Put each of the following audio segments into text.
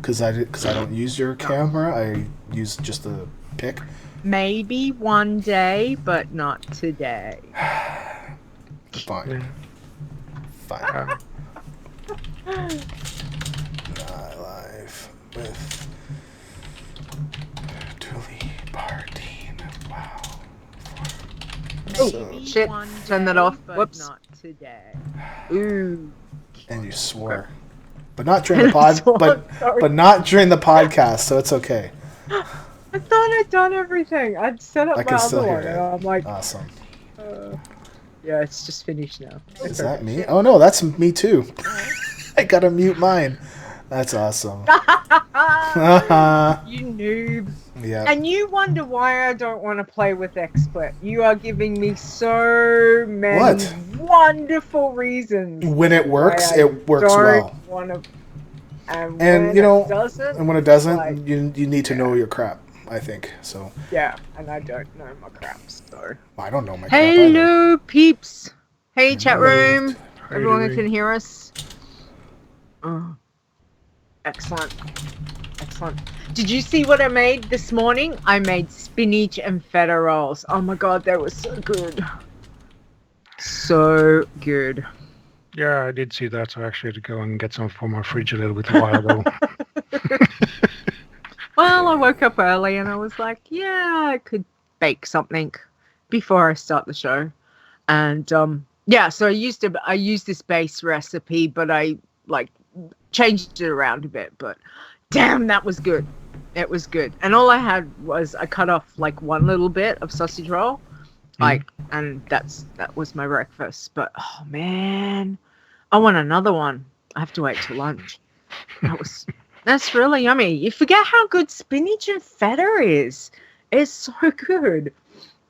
because I don't use your camera. I use just the pic. Maybe one day, but not today. Fine. Fine. Live with Tullibardine. Wow. Oh, shit. Turn that off. Whoops. Not today. Ooh. And you swore. But not during the pod. But not during the podcast, so it's okay. I thought I'd done everything. I'd set up my other one, and I'm like, awesome. Yeah, it's just finished now. Is that me? Oh no, that's me too. I gotta mute mine. That's awesome. You noob. Yeah. And you wonder why I don't want to play with XSplit. You are giving me so many wonderful reasons. When it works, it works well. And you know, and when it doesn't, like, you need to know your crap, I think. So. Yeah, and I don't know my crap, so. I don't know my crap. Hello, peeps. Hey, chat room. Everyone can hear us. Oh, excellent. Excellent. Did you see what I made this morning? I made spinach and feta rolls. Oh my god, they were so good. So good. Yeah, I did see that, so I actually had to go and get some from my fridge a little bit a while ago. Well, I woke up early and I was like, yeah, I could bake something before I start the show. And yeah, so I used this base recipe, but I like changed it around a bit, but damn, that was good. It was good. And all I had was I cut off like one little bit of sausage roll, like, and that was my breakfast. But oh man, I want another one. I have to wait till lunch. That's really yummy. You forget how good spinach and feta is. It's so good.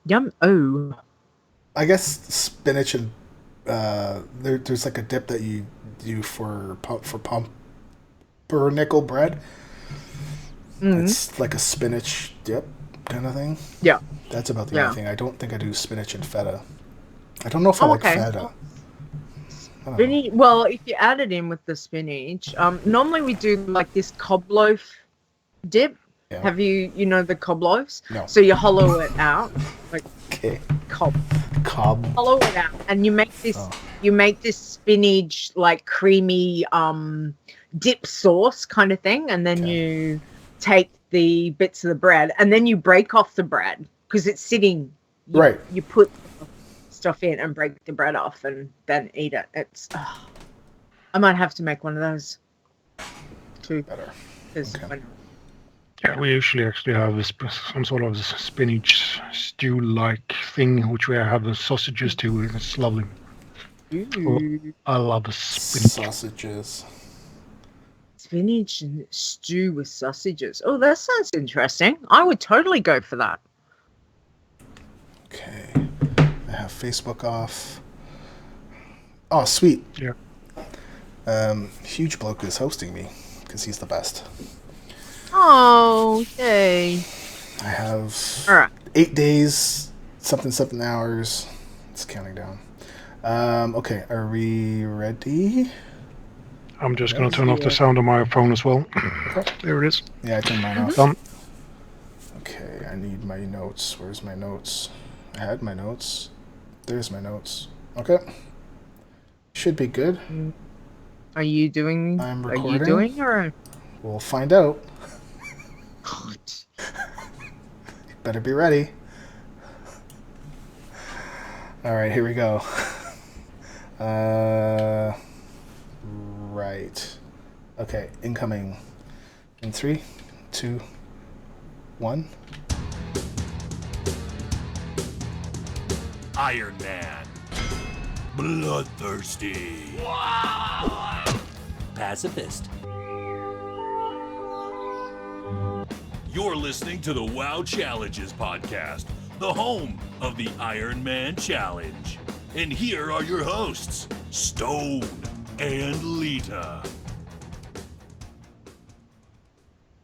Yum. Oh. I guess spinach and there's like a dip that you do for pumpernickel bread. Mm-hmm. It's like a spinach dip kind of thing. Yeah. That's about the only thing. I don't think I do spinach and feta. I don't know if I like feta. Spinach, well, if you add it in with the spinach, normally we do like this cob loaf dip. Yeah. Have you know the cob loaves? No. So you hollow it out, like cob. Hollow it out, and you make this. You make this spinach like creamy dip sauce kind of thing, and then you take the bits of the bread, and then you break off the bread because it's sitting. Right. You put stuff in and break the bread off, and then eat it. It's. I might have to make one of those. Too better. Yeah, we usually actually have some sort of spinach stew-like thing, which we have the sausages too. It's lovely. Oh, I love spinach. Sausages. Spinach and stew with sausages. Oh, that sounds interesting. I would totally go for that. Okay. I have Facebook off. Oh, sweet. Yeah. Huge Bloke is hosting me because he's the best. Oh, yay. I have 8 days, something hours. It's counting down. Okay, are we ready? I'm just going to turn off the sound on my phone as well. There it is. Yeah, I turned mine off. Done. Okay, I need my notes. Where's my notes? I had my notes. There's my notes. Okay. Should be good. Are you doing? I'm recording. Are you doing or? We'll find out. You better be ready. All right, here we go. Right. Okay, incoming. In 3, 2, 1. Iron Man. Bloodthirsty. Pacifist. You're listening to the WoW Challenges podcast, the home of the Iron Man Challenge. And here are your hosts, Stone and Leeta.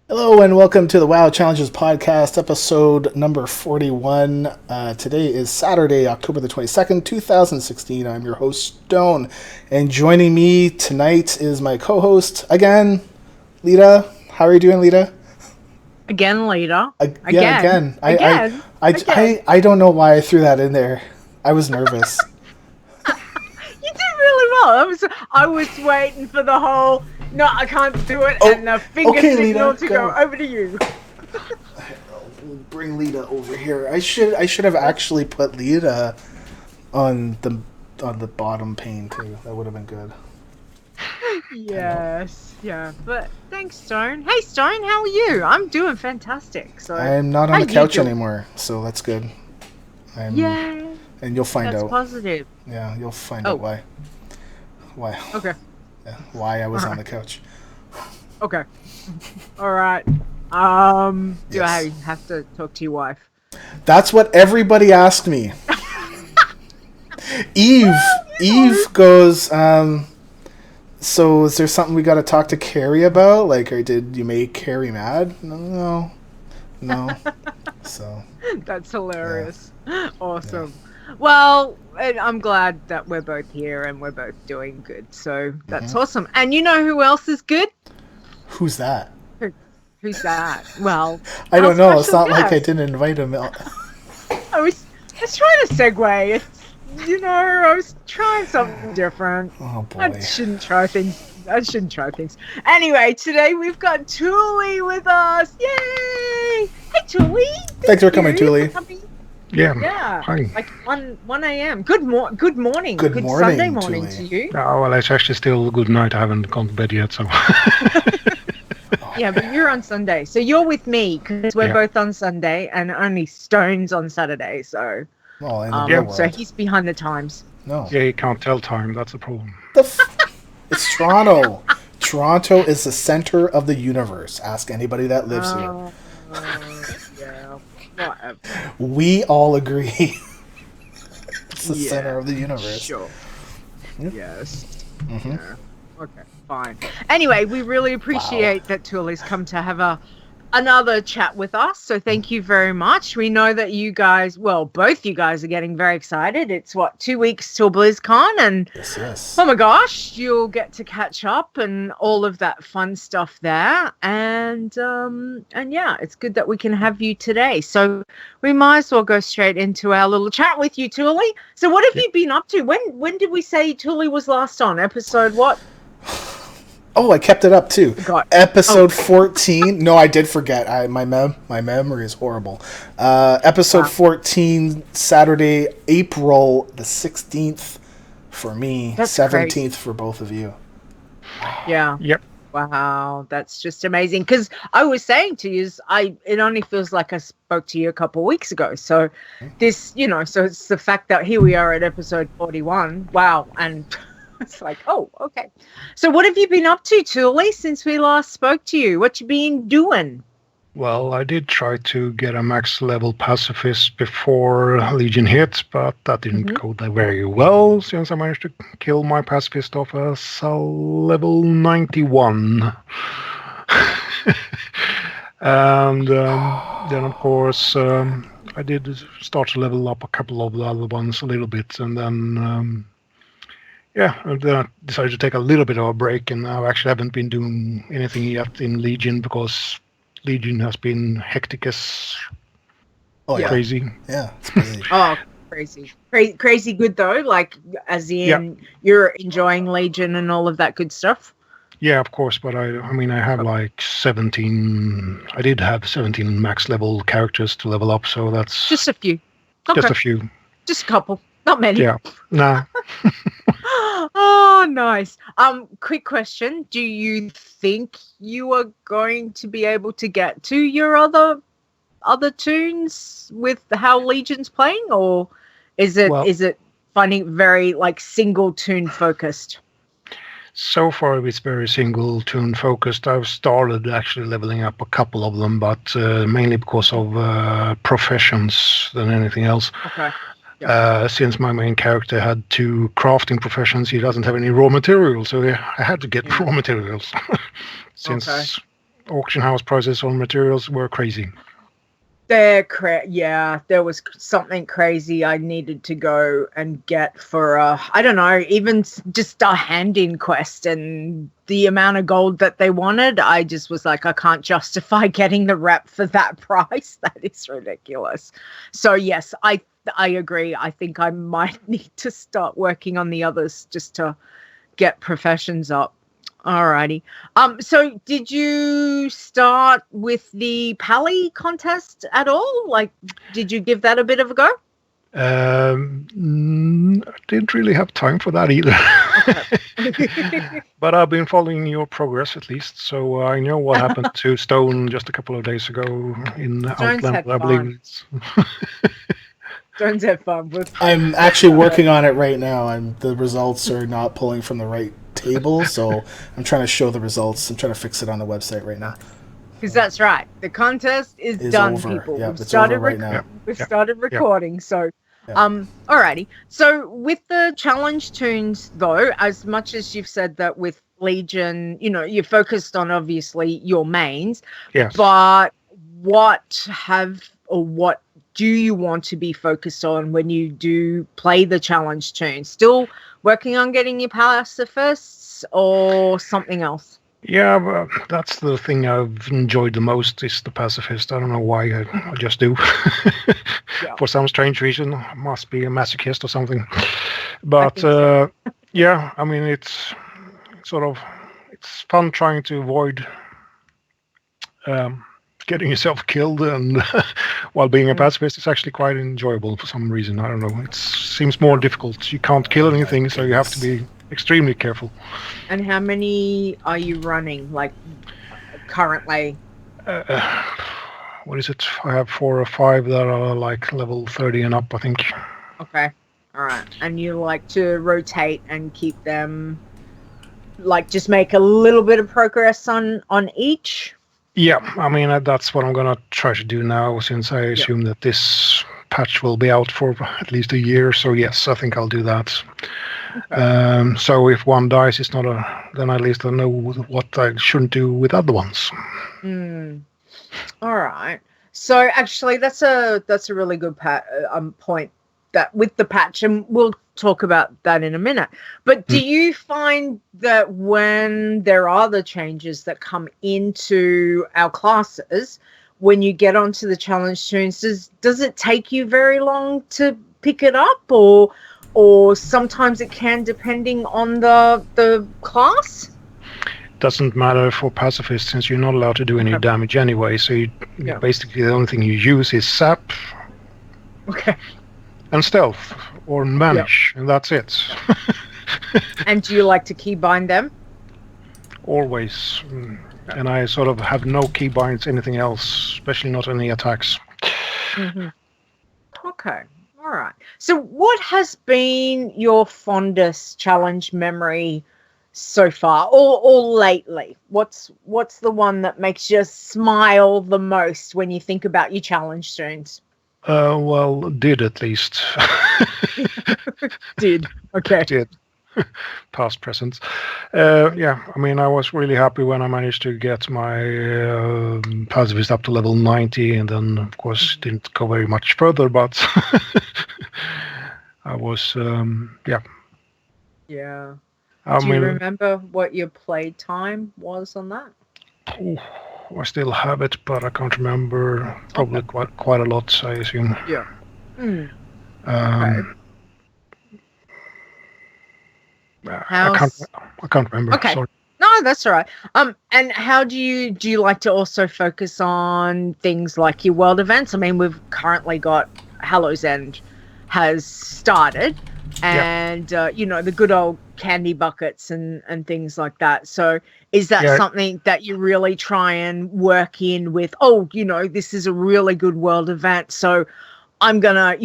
Hello and welcome to the WoW Challenges podcast, episode number 41. Today is Saturday, October the 22nd, 2016. I'm your host, Stone. And joining me tonight is my co-host, again, Leeta. How are you doing, Leeta? Again, Leeta. Yeah, again. Again. I don't know why I threw that in there. I was nervous. You did really well. I was waiting for the whole, no, I can't do it, and the finger signal Leeta, to go over to you. We'll bring Leeta over here. I should have actually put Leeta on the bottom pane too. That would have been good. Yes, yeah. But thanks, Stone. Hey, Stone, how are you? I'm doing fantastic. So I'm not on the couch anymore, so that's good. Yay. And you'll find out. That's positive. Yeah, you'll find out why. Why? Okay. Yeah, why I was on the couch. Okay. All right. Do I have to talk to your wife? That's what everybody asked me. Eve goes, so is there something we got to talk to Carrie about? Like, or did you make Carrie mad? No. So. That's hilarious. Yeah. Awesome. Yeah. Well, and I'm glad that we're both here and we're both doing good. So that's awesome. And you know who else is good? Who's that? Who's that? Well, I don't know. It's not like I didn't invite him. I was trying to segue. It's, I was trying something different. Oh boy. I shouldn't try things. Anyway, today we've got Tulli with us. Yay! Hey, Tulli. Thanks for coming, Tulli. Yeah. Hi. Like 1 a.m. Good morning. Good Sunday morning Tulli. to you. Oh, well, it's actually still a good night. I haven't gone to bed yet, so. Yeah, but you're on Sunday, so you're with me because we're both on Sunday, and only Stone's on Saturday. So, so he's behind the times. No. Yeah, you can't tell time. That's the problem. It's Toronto. Toronto is the center of the universe. Ask anybody that lives here. Yeah, whatever. We all agree. It's the center of the universe. Sure. Yep. Yes. Mm-hmm. Yeah. Okay, fine. Anyway, we really appreciate that Tulli's come to have another chat with us. So thank you very much. We know that you guys, both you guys are getting very excited. It's 2 weeks till BlizzCon, and yes. Oh my gosh, you'll get to catch up and all of that fun stuff there. And yeah, it's good that we can have you today. So we might as well go straight into our little chat with you, Tulli. So what have you been up to? When did we say Tulli was last on? Episode what? Oh, I kept it up too. Forgot. Episode 14. No, I did forget. My memory is horrible. Episode 14, Saturday, April the 16th for me, That's 17th crazy. for both of you. Yeah. Yep. Wow, that's just amazing. Because I was saying to you, it only feels like I spoke to you a couple of weeks ago. So this, so it's the fact that here we are at episode 41. Wow, and it's like, oh, okay. So what have you been up to, Tulli, since we last spoke to you? What you been doing? Well, I did try to get a max level pacifist before Legion hit, but that didn't go that very well, since I managed to kill my pacifist off as a level 91. And then, of course, I did start to level up a couple of the other ones a little bit, and then... and then I decided to take a little bit of a break, and I actually haven't been doing anything yet in Legion because Legion has been hectic as crazy. Yeah, it's crazy. Oh, crazy. Crazy good, though? Like, as in you're enjoying Legion and all of that good stuff? Yeah, of course, but I have like 17... I did have 17 max level characters to level up, so that's... Just a few. Okay. Just a few. Just a couple. Not many. Yeah. Nah. Oh, nice. Quick question. Do you think you are going to be able to get to your other Toons with how Legion's playing, or is it finding it very like single Toon focused? So far, it's very single Toon focused. I've started actually leveling up a couple of them, but mainly because of professions than anything else. Okay. Since my main character had 2 crafting professions, he doesn't have any raw materials, so I had to get raw materials. Since auction house prices on materials were crazy. There was something crazy I needed to go and get for I don't know, even just a hand-in quest, and the amount of gold that they wanted, I just was like, I can't justify getting the rep for that price. That is ridiculous. So yes, I agree. I think I might need to start working on the others just to get professions up. Alrighty. So did you start with the Pally contest at all? Like, did you give that a bit of a go? I didn't really have time for that either. Okay. But I've been following your progress at least, so I know what happened to Stone just a couple of days ago in Stone's Outland, had I believe. fun. Don't have fun with. I'm actually working on it right now. The results are not pulling from the right table, so I'm trying to show the results. I'm trying to fix it on the website right now. Because that's right. The contest is done, over. people. Yep, We've it's started over right now. We've started recording. So, Yep. Alrighty. So with the challenge tunes, though, as much as you've said that with Legion, you're focused on obviously your mains. Yes. But what do you want to be focused on when you do play the challenge tunes? Still working on getting your pacifists or something else? Yeah, but that's the thing I've enjoyed the most is the pacifist. I don't know why, I just do. Yeah. For some strange reason, I must be a masochist or something. But so. yeah, I mean, it's fun trying to avoid getting yourself killed, and while being a pacifist, it's actually quite enjoyable for some reason. I don't know. It seems more difficult. You can't kill anything, so you have to be extremely careful. And how many are you running, like, currently? What is it? I have 4 or 5 that are like level 30 and up, I think. Okay. All right. And you like to rotate and keep them, like, just make a little bit of progress on each? Yeah, I mean, that's what I'm going to try to do now, since I assume that this patch will be out for at least a year. So yes, I think I'll do that. Okay. So if one dies, it's not then at least I know what I shouldn't do with other ones. All right. So actually, that's a really good point, that with the patch, and we'll talk about that in a minute. But do you find that when there are the changes that come into our classes, when you get onto the challenge tunes, does it take you very long to pick it up, or sometimes it can, depending on the class? Doesn't matter for pacifists, since you're not allowed to do any damage anyway. So basically the only thing you use is sap, and stealth, or vanish, and that's it. And do you like to keybind them? Always. And I sort of have no keybinds, anything else, especially not any attacks. Okay. All right. So what has been your fondest challenge memory so far, or lately? What's the one that makes you smile the most when you think about your challenge tunes? Well, did at least. Did. Okay. Did. Past, present. Yeah, I mean, I was really happy when I managed to get my pacifist up to level 90, and then, of course, didn't go very much further, but I was, yeah. Yeah. Do you remember what your play time was on that? I still have it, but I can't remember. Probably quite a lot, I assume. Yeah. Okay. I can't remember. Okay. Sorry. No, that's all right. And how do you like to also focus on things like your world events? I mean, we've currently got Hallow's End has started, and the good old candy buckets and things like that. So is that something that you really try and work in with, this is a really good world event, so I'm gonna,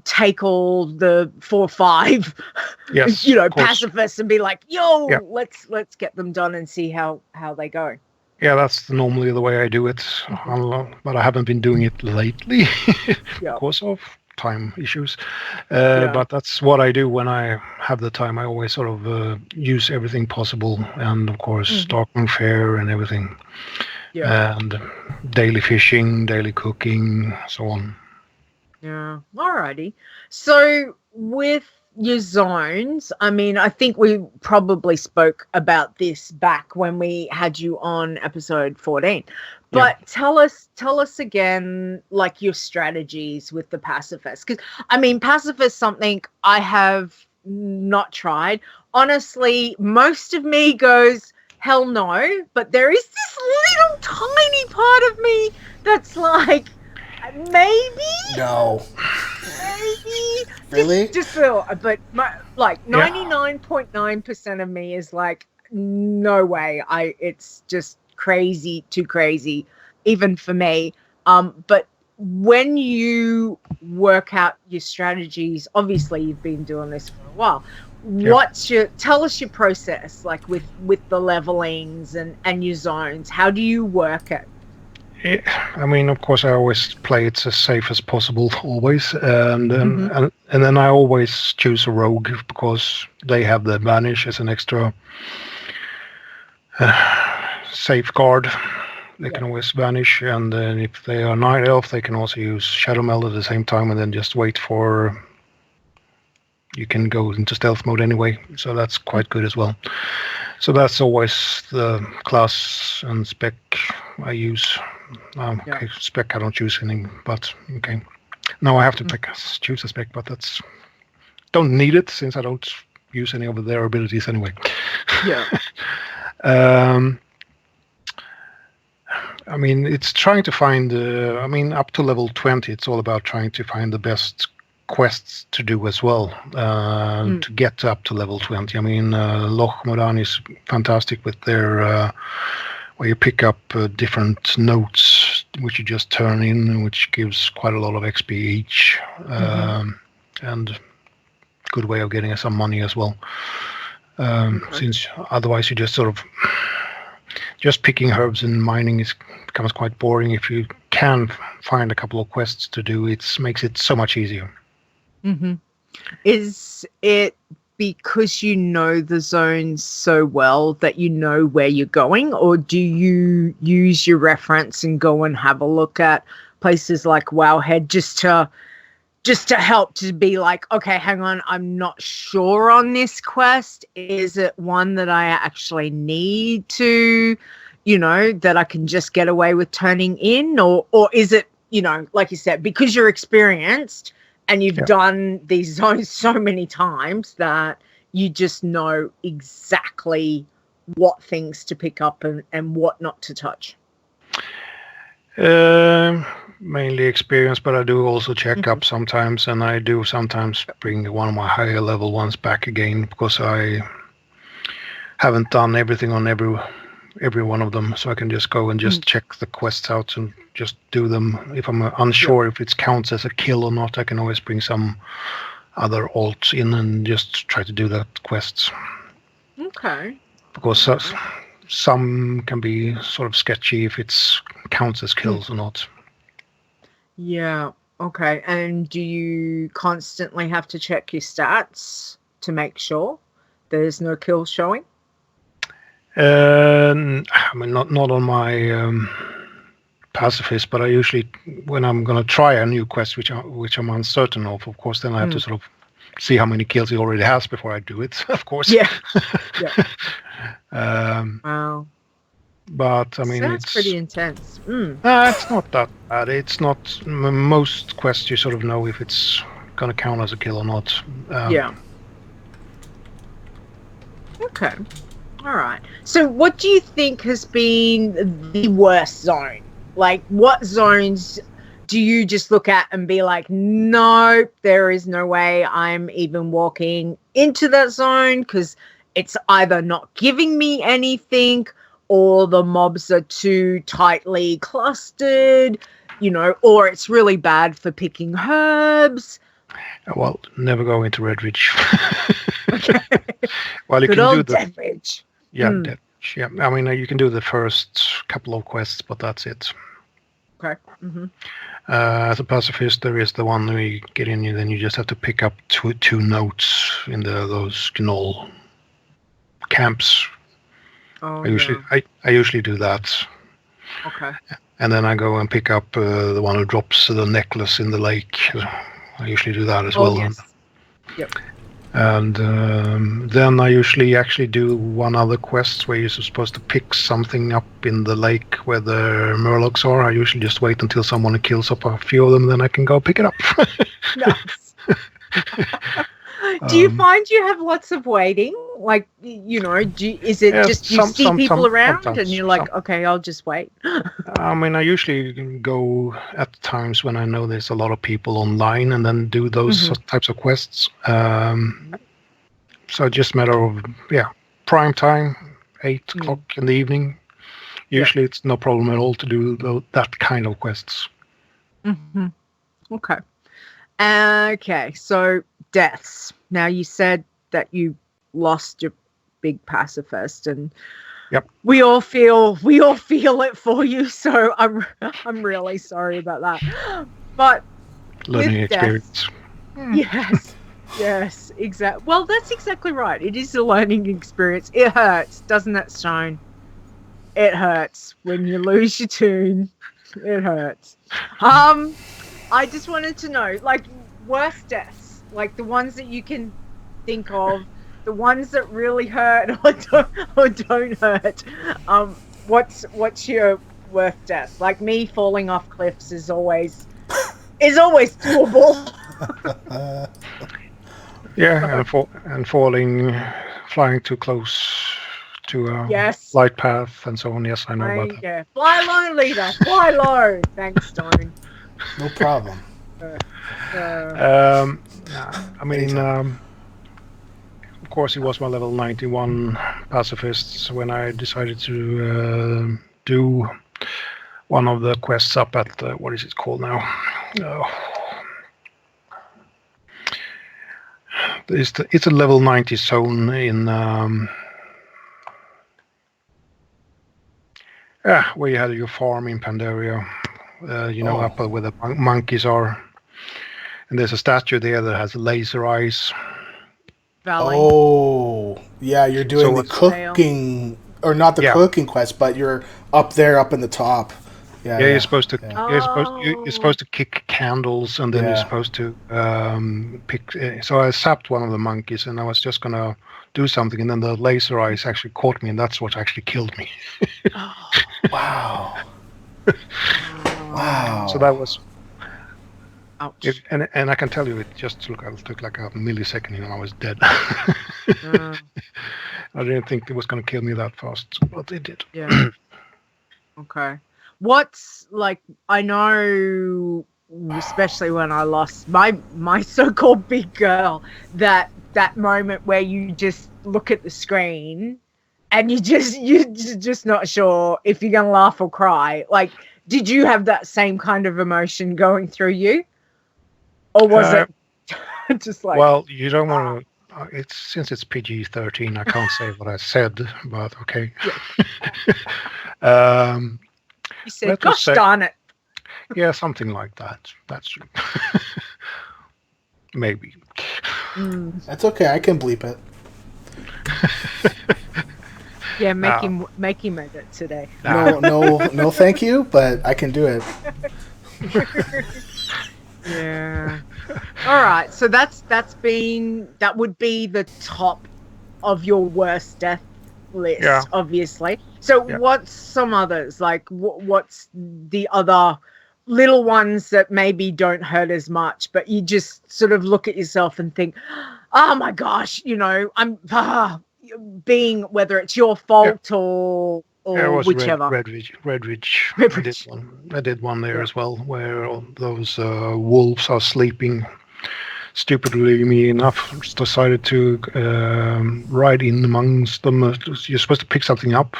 take all the 4 or 5, pacifists and be like, let's get them done and see how they go. Yeah, that's normally the way I do it, but I haven't been doing it lately because of time issues. But that's what I do when I have the time. I always sort of use everything possible, and of course Darkmoon Fair and everything. Yeah. and daily fishing, daily cooking, so on. Yeah. Alrighty. So with your zones, I mean, I think we probably spoke about this back when we had you on episode 14. But tell us again, like your strategies with the pacifist. Because I mean, pacifist something I have not tried. Honestly, most of me goes, hell no. But there is this little tiny part of me that's like, maybe. No. Maybe Really? just a little, but like 99.9% of me is like, no way. It's just crazy, too crazy, even for me. But when you work out your strategies, obviously you've been doing this for a while. Tell us your process, like with the levelings and your zones. How do you work it? I mean, of course, I always play it as safe as possible, always, and then I always choose a rogue because they have the vanish as an extra safeguard. They can always vanish, and then if they are night elf, they can also use shadow meld at the same time, and then just wait for. You can go into stealth mode anyway, so that's quite good as well. So that's always the class and spec I use. Okay, spec I don't choose anything, but okay. Now I have to choose a spec, but that's don't need it since I don't use any of their abilities anyway. Yeah. I mean, it's trying to find. I mean, up to level 20, it's all about trying to find the best quests to do as well to get up to level 20. I mean, Loch Moran is fantastic with their. Where you pick up different notes, which you just turn in, which gives quite a lot of XP each, and good way of getting some money as well. Since otherwise you just sort of just picking herbs and mining becomes quite boring. If you can find a couple of quests to do, it makes it so much easier. Is it because you know the zones so well that you know where you're going, or do you use your reference and go and have a look at places like Wowhead just to help to be like, okay, hang on, I'm not sure on this quest. Is it one that I actually need to, that I can just get away with turning in, or is it, like you said, because you're experienced and you've done these zones so many times that you just know exactly what things to pick up and what not to touch? Mainly experience, but I do also check up sometimes, and I do sometimes bring one of my higher level ones back again because I haven't done everything on every one of them, so I can just go and just check the quests out and just do them. If I'm unsure if it counts as a kill or not, I can always bring some other alts in and just try to do that quests. Okay. Because some can be sort of sketchy if it counts as kills or not. Yeah. Okay. And do you constantly have to check your stats to make sure there's no kills showing? I mean, not on my pacifist, but I usually, when I'm going to try a new quest, which I'm uncertain of course, then I have to sort of see how many kills he already has before I do it, of course. Yeah. Wow. But I mean, that's pretty intense. It's not that bad. It's not most quests. You sort of know if it's going to count as a kill or not. Okay. All right. So what do you think has been the worst zone? Like, what zones do you just look at and be like, no, there is no way I'm even walking into that zone because it's either not giving me anything or the mobs are too tightly clustered, or it's really bad for picking herbs? Well, never go into Red Ridge. Okay. Well, you Good can old do the Death Ridge. Death Ridge. Yeah, I mean, you can do the first couple of quests, but that's it. Okay. As a pacifist, there is the one where you get in, and then you just have to pick up two notes in those gnoll camps. I usually do that. Okay. And then I go and pick up the one who drops the necklace in the lake. I usually do that as well. Yes. Yep. And then I usually actually do one other quest where you're supposed to pick something up in the lake where the murlocs are. I usually just wait until someone kills up a few of them, then I can go pick it up. Nice. Do you find you have lots of waiting? Like, is it just you see people around and you're like, okay, I'll just wait? I mean, I usually go at times when I know there's a lot of people online and then do those types of quests. So just a matter of, prime time, 8 o'clock in the evening. Usually it's no problem at all to do that kind of quests. Mm-hmm. Okay. Okay, so deaths. Now you said that you lost your big pacifist, and we all feel it for you. So I'm really sorry about that. But learning experience. Yes, exactly. Well, that's exactly right. It is a learning experience. It hurts, doesn't it, Stone? It hurts when you lose your tune. It hurts. I just wanted to know, like, worst deaths, like the ones that you can think of, the ones that really hurt or don't hurt. What's your worst death? Like me falling off cliffs is always doable. And flying too close to a light path and so on. Yes, I know about that. Yeah, fly low, Leeta. Fly low. Thanks, Stone. No problem. I mean, of course, it was my level 91 pacifists when I decided to do one of the quests up at what is it called now? It's a level 90 zone in where you had your farm in Pandaria. Up where the monkeys are. And there's a statue there that has laser eyes. Valley. Oh, yeah, you're doing the cooking, or not the cooking quest, but you're up there, up in the top. You're supposed to. You're supposed to kick candles, and then you're supposed to pick. So I zapped one of the monkeys, and I was just gonna do something, and then the laser eyes actually caught me, and that's what actually killed me. Wow. Wow. So that was. Ouch. And I can tell you, it took like a millisecond, and I was dead. I didn't think it was going to kill me that fast, but it did. Yeah. Okay. What's like? I know, especially when I lost my so-called big girl, that moment where you just look at the screen, and you're just not sure if you're gonna laugh or cry. Like, did you have that same kind of emotion going through you? Or was it just like... Well, you don't want to... since it's PG-13, I can't say what I said, but okay. Yeah. You said, gosh darn it. Yeah, something like that. That's true. Maybe. That's okay, I can bleep it. Yeah, make him edit today. No, thank you, but I can do it. Yeah. All right. So that would be the top of your worst death list, obviously. So what's some others? Like what's the other little ones that maybe don't hurt as much, but you just sort of look at yourself and think, oh my gosh, I'm being, whether it's your fault or it was whichever. Red Ridge. I did one there as well, where all those wolves are sleeping. Stupidly enough, decided to ride in amongst them. You're supposed to pick something up,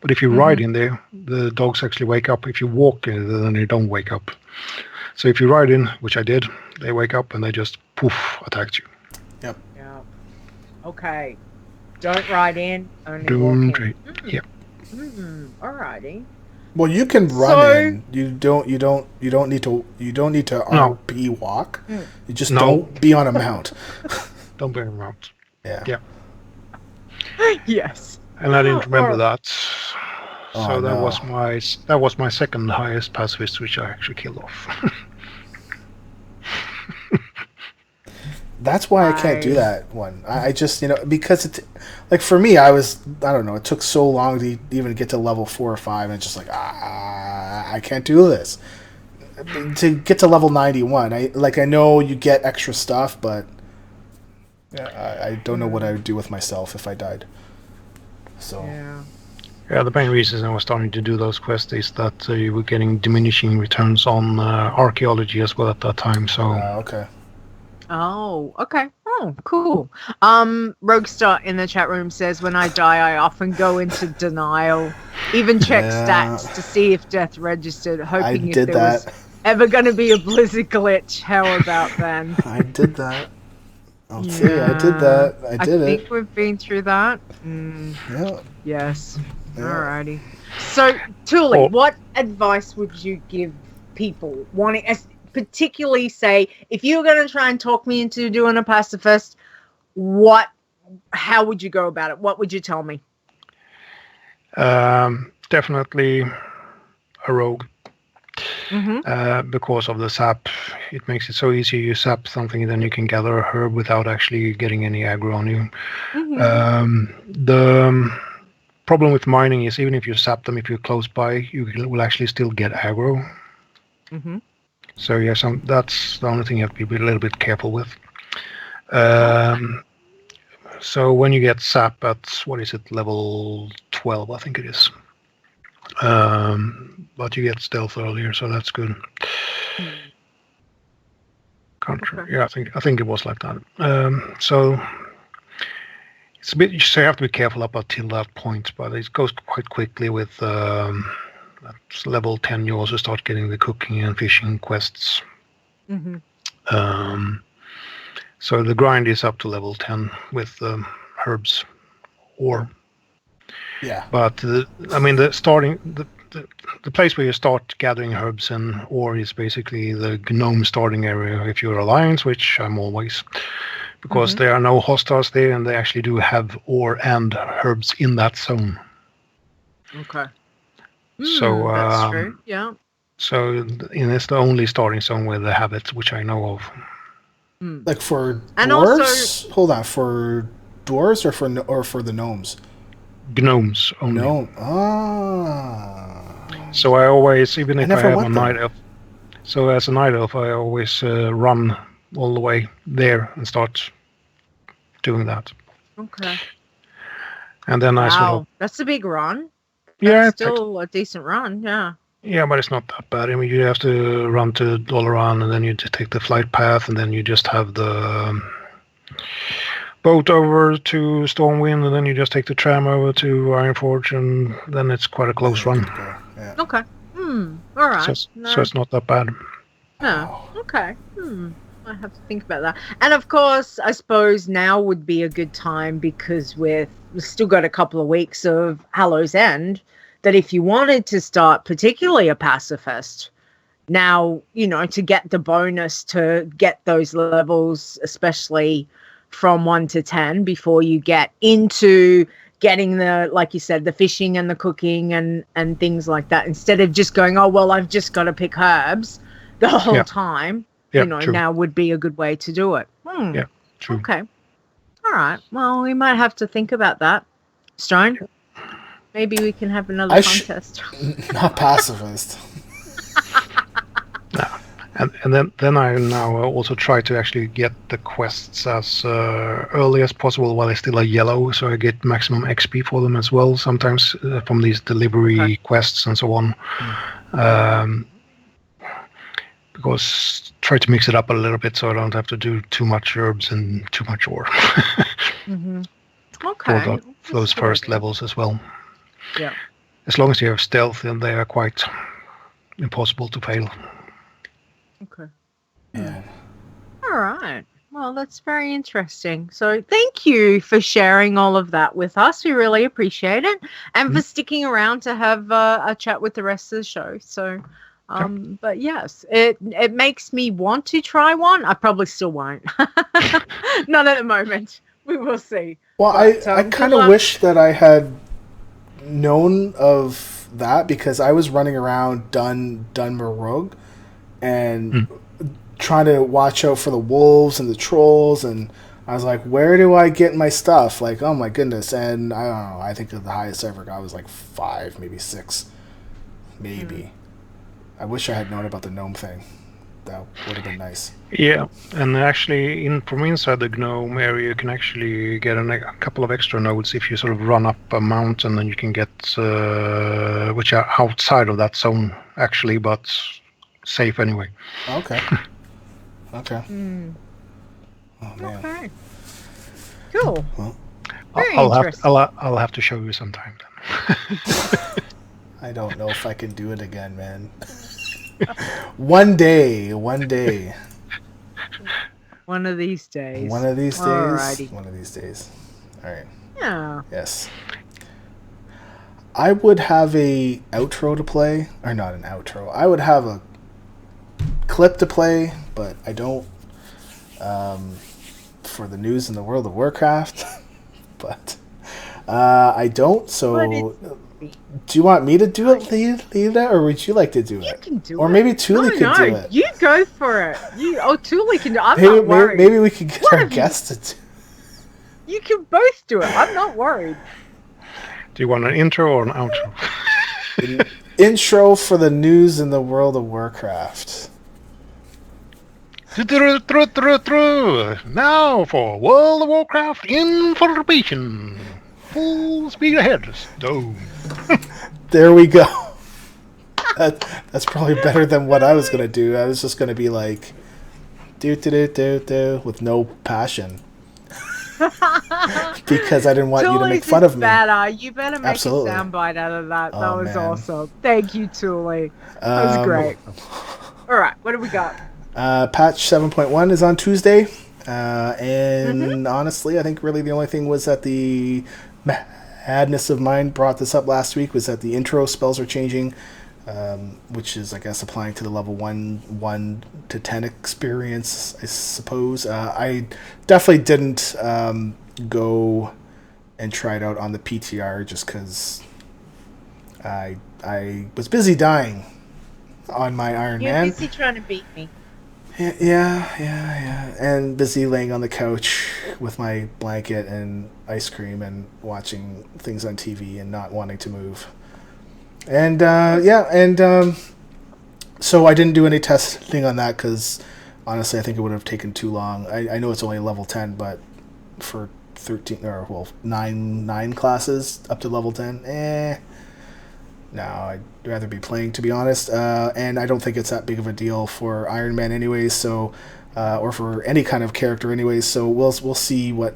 but if you ride in there, the dogs actually wake up. If you walk in, then they don't wake up. So if you ride in, which I did, they wake up and they just poof attacked you. Yep. Yeah. Okay. Don't ride in. Only walk in. Yep. Alrighty. Well, you can run in. You don't need to RP walk. You just don't be on a mount. Don't be on a mount. Yeah. Yes. And I didn't remember that. So that was my second highest pacifist, which I actually killed off. That's why I can't do that one. I just, because it's like for me, I don't know, it took so long to even get to level 4 or 5, and it's just like, I can't do this. To get to level 91, I know you get extra stuff, but I don't know what I would do with myself if I died. So. Yeah, the main reason I was starting to do those quests is that you were getting diminishing returns on archaeology as well at that time. So. Okay. Oh, okay. Oh, cool. Roguestar in the chat room says, when I die, I often go into denial. Even check stats to see if death registered, hoping if there was ever going to be a blizzard glitch. How about then? I did that. Okay, I did that. I think we've been through that. Yeah. Yes. Yeah. Alrighty. So, Tulli, what advice would you give people wanting... particularly say, if you were going to try and talk me into doing a pacifist, how would you go about it? What would you tell me? Definitely a rogue. Because of the sap. It makes it so easy. You sap something and then you can gather a herb without actually getting any aggro on you. The problem with mining is even if you sap them, if you're close by, you will actually still get aggro. So yeah, that's the only thing you have to be a little bit careful with. So when you get sap at, level 12, I think it is. But you get stealth earlier, so that's good. Yeah, I think it was like that. So it's a bit. You have to be careful up until that point, but it goes quite quickly with. At level 10, you also start getting the cooking and fishing quests. So the grind is up to level 10 with herbs, ore. Yeah. But the place where you start gathering herbs and ore is basically the gnome starting area. If you're Alliance, which I'm always, because there are no hostiles there, and they actually do have ore and herbs in that zone. Okay. So that's true. Yeah. So it's the only starting zone where they have it, which I know of. Like for and dwarves? Also, hold on, for dwarves or for the gnomes? Gnomes only. Gnome. So I always, even if I have a them. night elf, so as a night elf, I always run all the way there and start doing that. Okay. And then I sort of. That's a big run. That's still a decent run, yeah. Yeah, but it's not that bad. I mean, you have to run to Dolaran, and then you just take the flight path, and then you just have the boat over to Stormwind, and then you just take the tram over to Ironforge, and then it's quite a close run. Yeah. Okay. All right. So it's not that bad. No. Okay. I have to think about that. And of course, I suppose now would be a good time because we've still got a couple of weeks of Hallow's End, that if you wanted to start particularly a pacifist, now, to get the bonus to get those levels, especially from 1 to 10, before you get into getting the, like you said, the fishing and the cooking and things like that, instead of just going, oh, well, I've just got to pick herbs the whole time. True. Now would be a good way to do it. Yeah, true. Okay. All right. Well, we might have to think about that. Stone, maybe we can have another contest. Not pacifist. No. And then I now also try to actually get the quests as early as possible while they still are yellow, so I get maximum XP for them as well, sometimes from these delivery quests and so on. Because try to mix it up a little bit so I don't have to do too much herbs and too much ore. Okay. For those first levels as well. Yeah. As long as you have stealth, then they are quite impossible to fail. Okay. Yeah. All right. Well, that's very interesting. So thank you for sharing all of that with us. We really appreciate it. And for sticking around to have a chat with the rest of the show. So... but yes, it makes me want to try one. I probably still won't. Not at the moment. We will see. Well, but, I kind of wish that I had known of that because I was running around Dunmerog and trying to watch out for the wolves and the trolls, and I was like, where do I get my stuff? Like, oh my goodness. And I don't know, I think the highest I ever got was like 5, maybe 6. Maybe. I wish I had known about the gnome thing. That would have been nice. Yeah, and actually, from inside the gnome area, you can actually get a couple of extra nodes if you sort of run up a mountain, and you can get which are outside of that zone actually, but safe anyway. Okay. Okay. Oh man. Okay. Cool. Well, Very I'll interesting. I'll have to show you sometime then. I don't know if I can do it again, man. One day. One of these days. One of these days. Alrighty. One of these days. All right. Yeah. Yes. I would have a outro to play, or not an outro. I would have a clip to play, but I don't. For the news in the World of Warcraft, but I don't. So, do you want me to do it, Leeta, or would you like to do it? You can do it. Or maybe Tulli could do it. You go for it. Tulli can do it. I'm not worried. Maybe we could get our guests to do it. You can both do it. I'm not worried. Do you want an intro or an outro? Intro for the news in the World of Warcraft. Now for World of Warcraft information. Full speed ahead. Stone. There we go. That's probably better than what I was gonna do. I was just gonna be like, do with no passion, because I didn't want you to make fun of me. Better. You better make Absolutely. a soundbite out of that. Oh, That was man. awesome. Thank you, Tulli. That was great. All right, what do we got? Patch 7.1 is on Tuesday, and honestly, I think really the only thing was that the Madness of Mind brought this up last week, was that the intro spells are changing, which is, I guess, applying to the level 1 to 10 experience, I suppose. I definitely didn't go and try it out on the PTR just because I was busy dying on my Iron Man. You're busy trying to beat me. Yeah. And busy laying on the couch with my blanket and ice cream and watching things on TV and not wanting to move. And, so I didn't do any testing on that because, honestly, I think it would have taken too long. I know it's only level 10, but for 9 classes up to level 10, no, I'd rather be playing, to be honest. And I don't think it's that big of a deal for Iron Man anyways, so or for any kind of character anyways, so we'll see what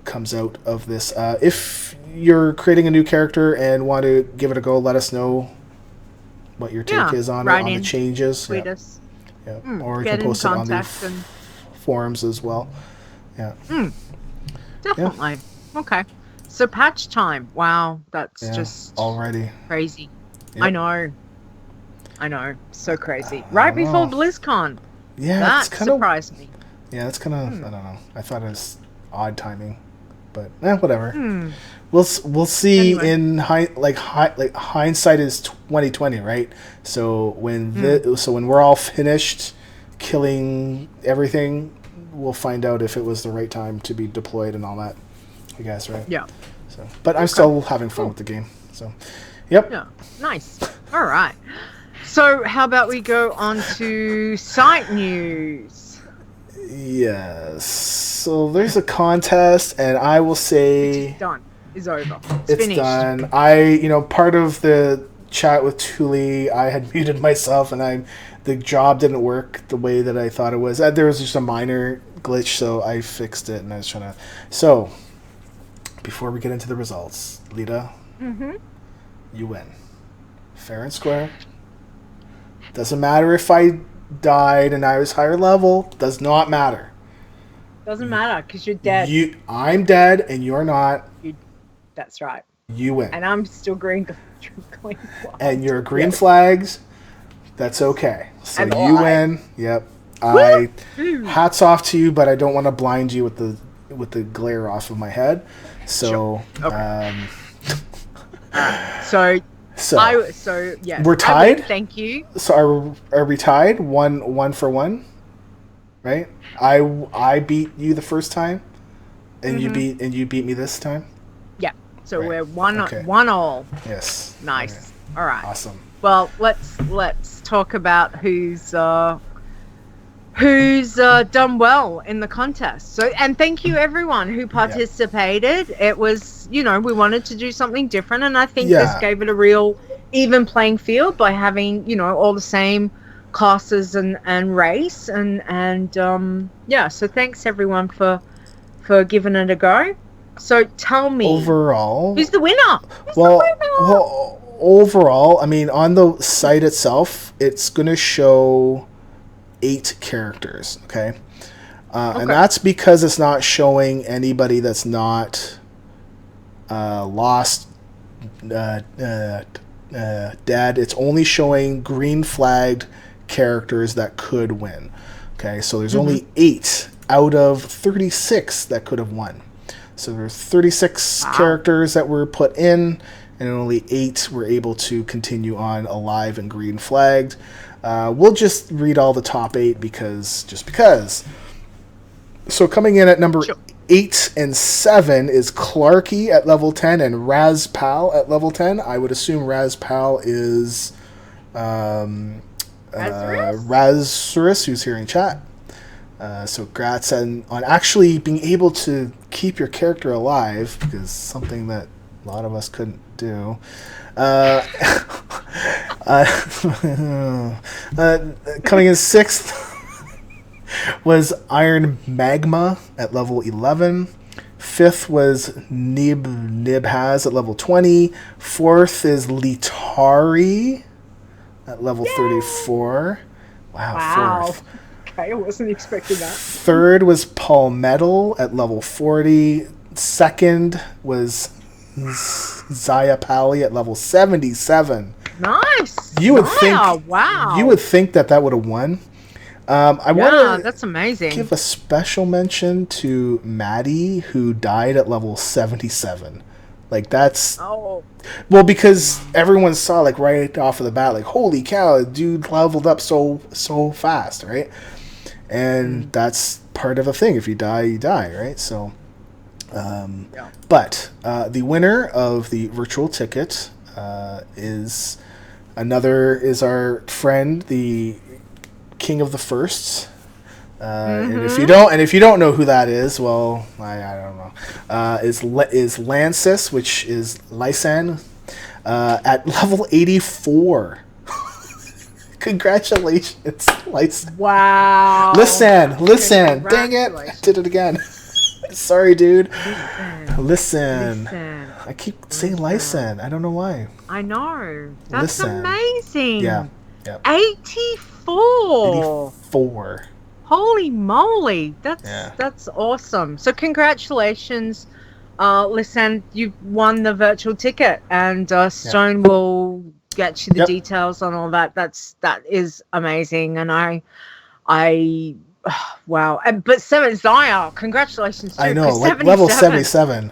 comes out of this. If you're creating a new character and want to give it a go, let us know what your take is on it, on the changes. Tweet us. Yeah. Or you can post it on the forums as well. Yeah. Definitely. Yeah. Okay. So patch time. Wow, that's just already crazy. Yep. I know. So crazy. Right before BlizzCon. Yeah, that surprised me. Yeah, that's kind of I don't know. I thought it was odd timing, but whatever. We'll see. Anyway. In hindsight is 2020, right? So when when we're all finished killing everything, we'll find out if it was the right time to be deployed and all that. I guess, right? Yeah. So, but I'm still having fun with the game. So, yep. Yeah. Nice. All right. So, how about we go on to site news? Yes. So there's a contest, and I will say it's done. It's over. It's finished. Done. Part of the chat with Tulli, I had muted myself, and the job didn't work the way that I thought it was. There was just a minor glitch, so I fixed it, and I was trying to. So, before we get into the results, Leeta, you win. Fair and square. Doesn't matter if I died and I was higher level. Does not matter. Doesn't matter because you're dead. I'm dead and you're not. That's right. You win. And I'm still green flags. And you're green flags. That's okay. So you win. Yep. Hats off to you, but I don't want to blind you with the glare off of my head. So. Sure. Okay. So So yes, we're tied. Thank you. So are we tied? One for one, right? I beat you the first time, and you beat me this time. Yeah. So Right. we're one Okay. one all. Yes. Nice. All right. Awesome. Well, let's talk about who's done well in the contest. So, and thank you everyone who participated. It was, we wanted to do something different, and I think this gave it a real even playing field by having, all the same classes and race and so thanks everyone for giving it a go. So tell me, overall, who's the winner? Well, overall, I mean, on the site itself, it's going to show 8 characters, okay? And that's because it's not showing anybody that's not lost, dead. It's only showing green flagged characters that could win. Okay, so there's only 8 out of 36 that could have won. So there's 36 characters that were put in, and only 8 were able to continue on alive and green flagged. We'll just read all the top 8 because. So coming in at number 8 and 7 is Clarky at level 10 and Razpal at level 10. I would assume Razpal is Razurus, who's here in chat. So congrats on actually being able to keep your character alive, because something that a lot of us couldn't do. Coming in 6th was Iron Magma at level 11. 5th was Nibhaz at level 20. 4th is Litari at level 34. Wow. 4th. Okay, I wasn't expecting that. 3rd was Palmetto at level 40. 2nd was Zaya Pali at level 77. Nice. You would think. Wow. You would think that would have won. I want to. That's amazing. Give a special mention to Maddie, who died at level 77. Like that's. Oh. Well, because everyone saw like right off of the bat, like holy cow, dude leveled up so fast, right? And that's part of the thing. If you die, you die, right? So. But the winner of the virtual ticket is our friend, the King of the Firsts. And if you don't know who that is, well, I don't know. Is Lansys, which is Lyssan, at level 84. Congratulations, Lyssan. Wow. Listen, dang it, I did it again. Sorry, dude. Listen. I keep saying Lyssan. I don't know why. I know. That's Listen. amazing. Yeah. 84. 84. Holy moly. That's awesome. So congratulations. Listen, you've won the virtual ticket, and Stone will get you the details on all that. That is amazing, and I wow. But Zaya, congratulations too. I know, like level 77.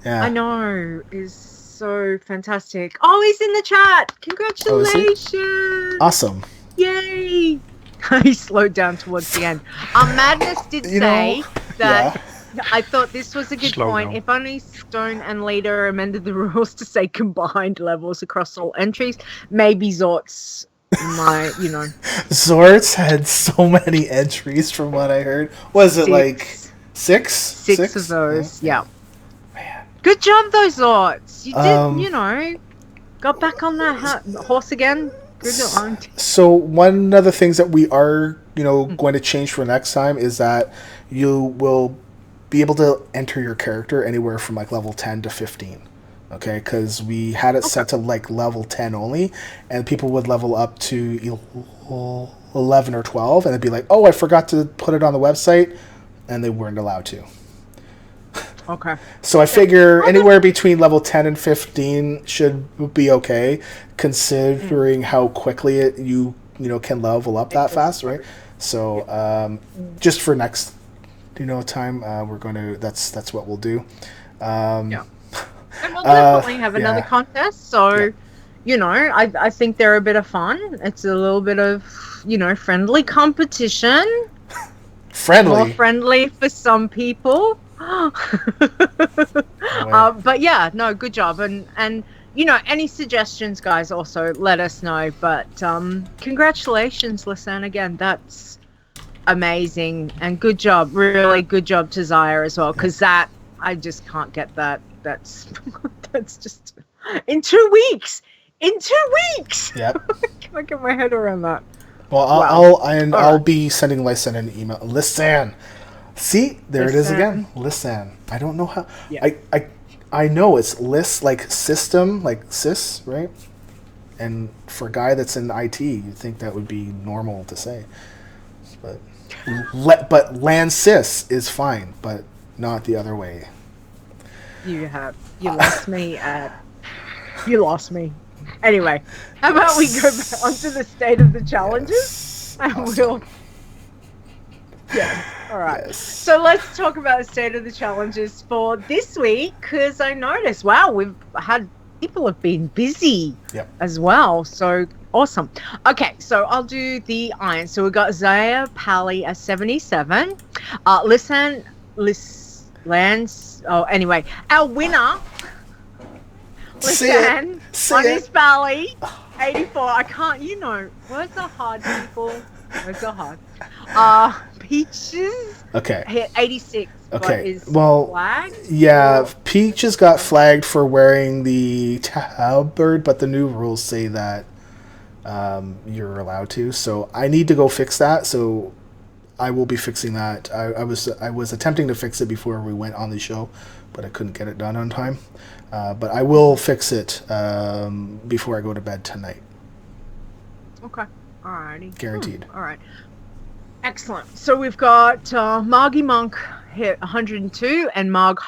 Yeah. I know, is so fantastic. Oh, he's in the chat. Congratulations. Awesome. Yay. He slowed down towards the end. Madness did say that I thought this was a good point. If only Stone and Leeta amended the rules to say combined levels across all entries, maybe Zort's Zort's had so many entries from what I heard. Was it like 6? 6 of those, yeah. Man. Good job, though, Zorts. You did, got back on that horse again. Good on. So one of the things that we are, going to change for next time is that you will be able to enter your character anywhere from like level 10 to 15. Okay, because we had it set to like level 10 only, and people would level up to 11 or 12, and it'd be like, oh, I forgot to put it on the website, and they weren't allowed to. Okay. So I figure anywhere between level 10 and 15 should be okay, considering how quickly you can level up that fast, right? So just for next time, we're going to that's what we'll do. And we'll definitely have another contest. So, I think they're a bit of fun. It's a little bit of, friendly competition. More Friendly. friendly for some people. But yeah, no, good job. And any suggestions, guys, also let us know. But congratulations, Lyssan, again. That's amazing. And good job. Really good job to Zaya as well. Because I just can't get that. That's just in 2 weeks. In 2 weeks. Yep. I can't get my head around that. Well, I'll be sending Lyssan an email. Lyssan. See, there it is again. Lyssan. I don't know how. Yeah. I know it's list like system, like sys, right? And for a guy that's in IT, you'd think that would be normal to say. But Lansys is fine, but not the other way. You lost me you lost me. Anyway, how about we go back onto the state of the challenges? Yes. And awesome. Yeah, all right. Yes. So let's talk about the state of the challenges for this week, because I noticed, wow, people have been busy as well. So awesome. Okay, so I'll do the iron. So we've got Zaya Pally at 77. Lyssan, anyway, our winner, Lyssan, on his Pally, 84. I can't, words are hard, people. Words are hard. Peaches hit 86. Okay. Is well, flagged? Yeah, Peaches got flagged for wearing the tabard, but the new rules say that you're allowed to. So I need to go fix that. So I will be fixing that. I was attempting to fix it before we went on the show, but I couldn't get it done on time. But I will fix it before I go to bed tonight. Okay. Alrighty. Guaranteed. All right. Excellent. So we've got Margie Monk hit 102 and Marg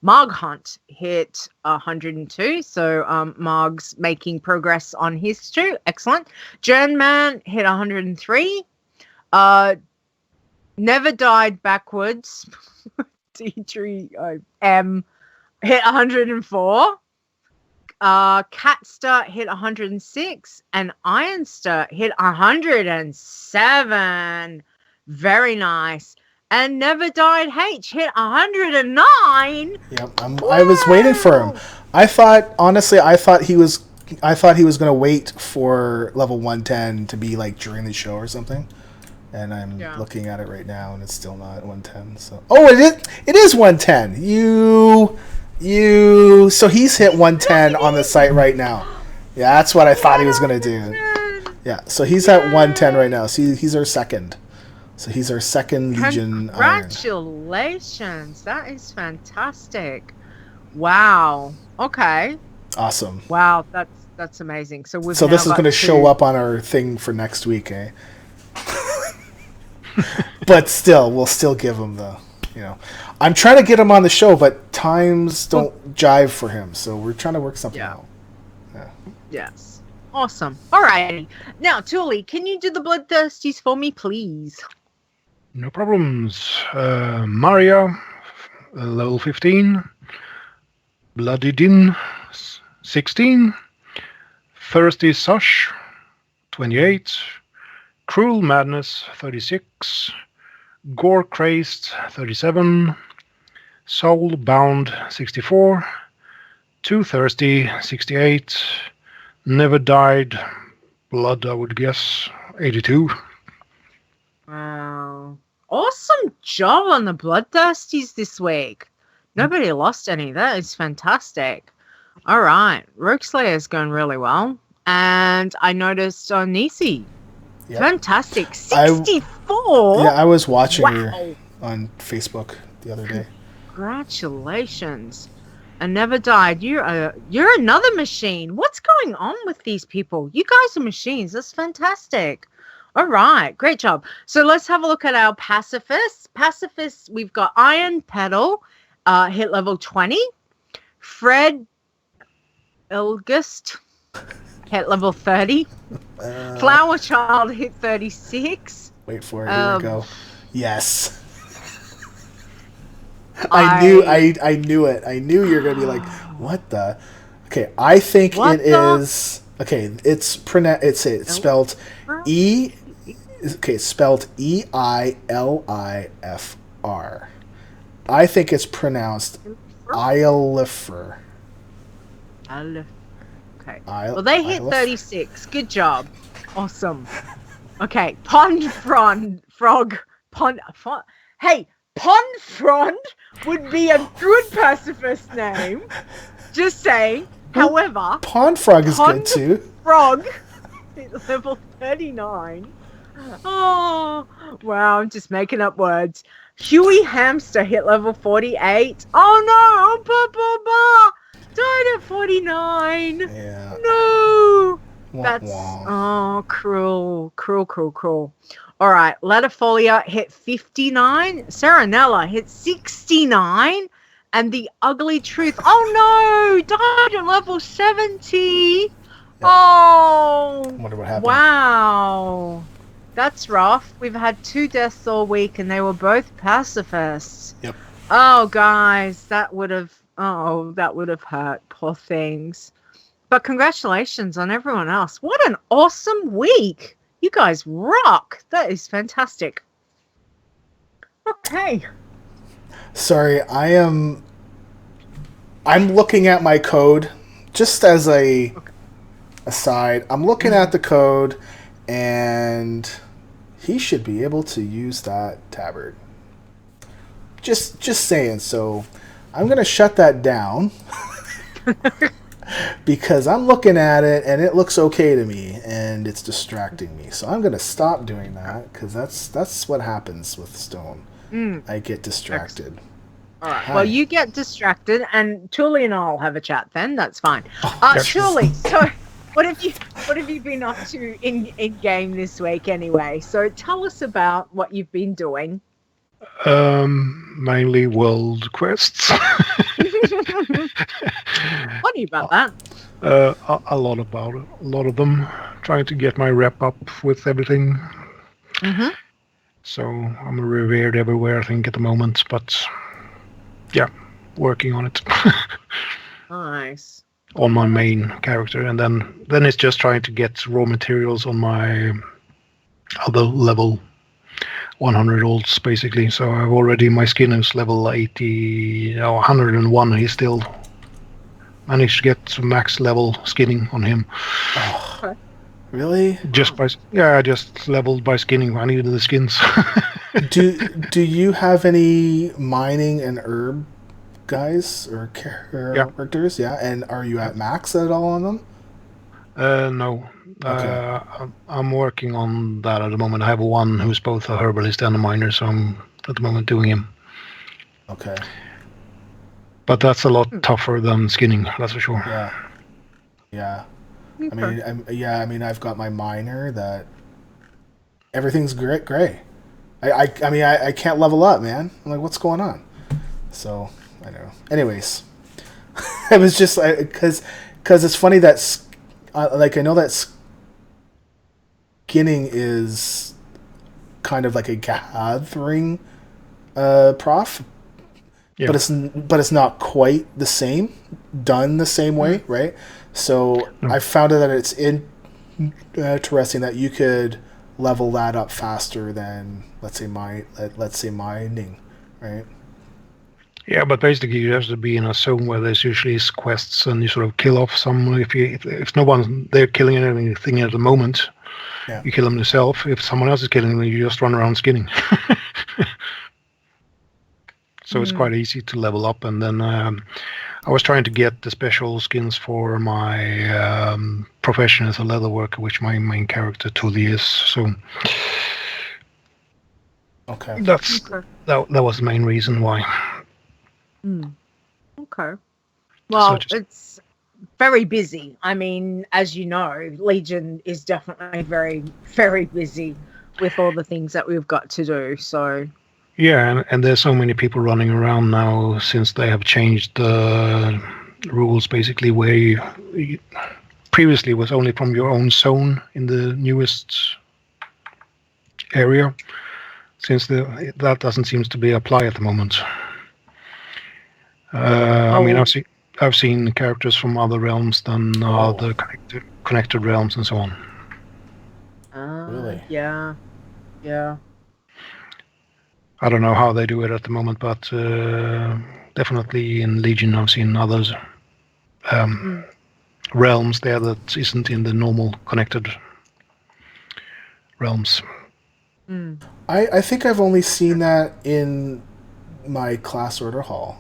Hunt hit 102. So Marg's making progress on his two. Excellent. Jernman hit 103. Never Died Backwards. Deirdre M hit 104. Catster hit 106 and Ironster hit 107. Very nice. And Never Died H hit 109. Yep, I was waiting for him. I thought he was going to wait for level 110 to be like during the show or something. And I'm looking at it right now and it's still not 110. So it is 110. So he's hit 110 on the site right now. Yeah, that's what I thought he was going to do. Yeah, so he's at 110 right now. So he's our second. So he's our second Legion Iron. Congratulations. That is fantastic. Wow. Okay. Awesome. Wow, that's amazing. So this is going to show up on our thing for next week, eh? But still, we'll still give him the, I'm trying to get him on the show, but times don't jive for him, so we're trying to work something out. Yeah. Yes. Awesome. All right. Now, Tulli, can you do the bloodthirsties for me, please? No problems. Maria, level 15. Bloody Din, 16. Thirsty Sush, 28. Cruel Madness, 36. Gore Crazed, 37. Soul Bound, 64. Too Thirsty, 68. Never Died Blood, I would guess, 82. Wow. Awesome job on the bloodthirsties this week. Nobody lost any. That is fantastic. All right. Rogue Slayer's going really well. And I noticed on Nisi. Yep. Fantastic. 64? I was watching her on Facebook the other day. Congratulations. And Never Died. You're another machine. What's going on with these people? You guys are machines. That's fantastic. All right. Great job. So let's have a look at our pacifists. Pacifists, we've got Iron Pedal, hit level 20. Fred Elgist, hit level 30. Flower Child hit 36. Wait for it. Here we go. Yes. I knew it. I knew you were gonna be like, what the? Okay, I think it is Okay, it's spelled E. Okay, it's spelled Eilifr. I think it's pronounced Eilifr. Okay. Well, they hit 36. Good job. Awesome. Okay, Pond Frog. Hey, Pondfrond would be a good pacifist name. Just saying. However, Pondfrog is good too. Frog is level 39. Oh, wow, I'm just making up words. Huey Hamster hit level 48. Oh no, died at 49. Yeah. No. That's Wah. cruel. All right, Latifolia hit 59. Serenella hit 69. And the Ugly Truth, oh no, died at level 70. Yep. Oh, I wonder what happened. Wow. That's rough. We've had 2 deaths all week and they were both pacifists. Yep. Oh, guys, that would have hurt. Poor things. But congratulations on everyone else. What an awesome week. You guys rock. That is fantastic. Okay. Sorry, I'm looking at my code just as a aside. I'm looking at the code and he should be able to use that tabard. Just saying. So I'm going to shut that down. Because I'm looking at it and it looks okay to me and it's distracting me. So I'm going to stop doing that because that's what happens with Stone. I get distracted. Excellent. All right. Hi. Well, you get distracted and Tulli and I'll have a chat then. That's fine. Tulli, so what have you been up to in game this week anyway? So tell us about what you've been doing. Mainly world quests. Funny about that. A lot of them. Trying to get my rep up with everything. Mm-hmm. So I'm revered everywhere, I think, at the moment. But yeah, working on it. Nice. On my main character, and then it's just trying to get raw materials on my other level 100 olds basically. So I've already, my skin is level 101. He's still managed to get max level skinning on him. Oh, really? Just leveled by skinning. I needed the skins. Do you have any mining and herb guys or characters? Yeah, and are you at max at all on them? No. Okay. I'm working on that at the moment. I have one who's both a herbalist and a miner, so I'm at the moment doing him. Okay. But that's a lot tougher than skinning, that's for sure. Yeah. Okay. I mean, I've got my miner that everything's gray. I can't level up, man. I'm like, what's going on? So I don't know. Anyways, it was just because it's funny that I know that skinning is kind of like a gathering prof, yeah. but it's not quite the same, done the same way, right? So I found that it's interesting that you could level that up faster than let's say mining, right? Yeah, but basically you have to be in a zone where there's usually quests, and you sort of kill off someone. If no one's there killing anything at the moment, you kill them yourself. If someone else is killing them, you just run around skinning. So it's quite easy to level up. And then I was trying to get the special skins for my profession as a leather worker, which my main character Tulli is. So that was the main reason why. Okay. Well, it's very busy. I mean, as you know, Legion is definitely very, very busy with all the things that we've got to do. So yeah, and there's so many people running around now since they have changed the rules, basically, where you previously was only from your own zone in the newest area. Since that doesn't seem to be applied at the moment. I mean, I've seen characters from other realms than other connected realms and so on. Really? Yeah. I don't know how they do it at the moment, but definitely in Legion I've seen others realms there that isn't in the normal connected realms. I think I've only seen that in my class order hall.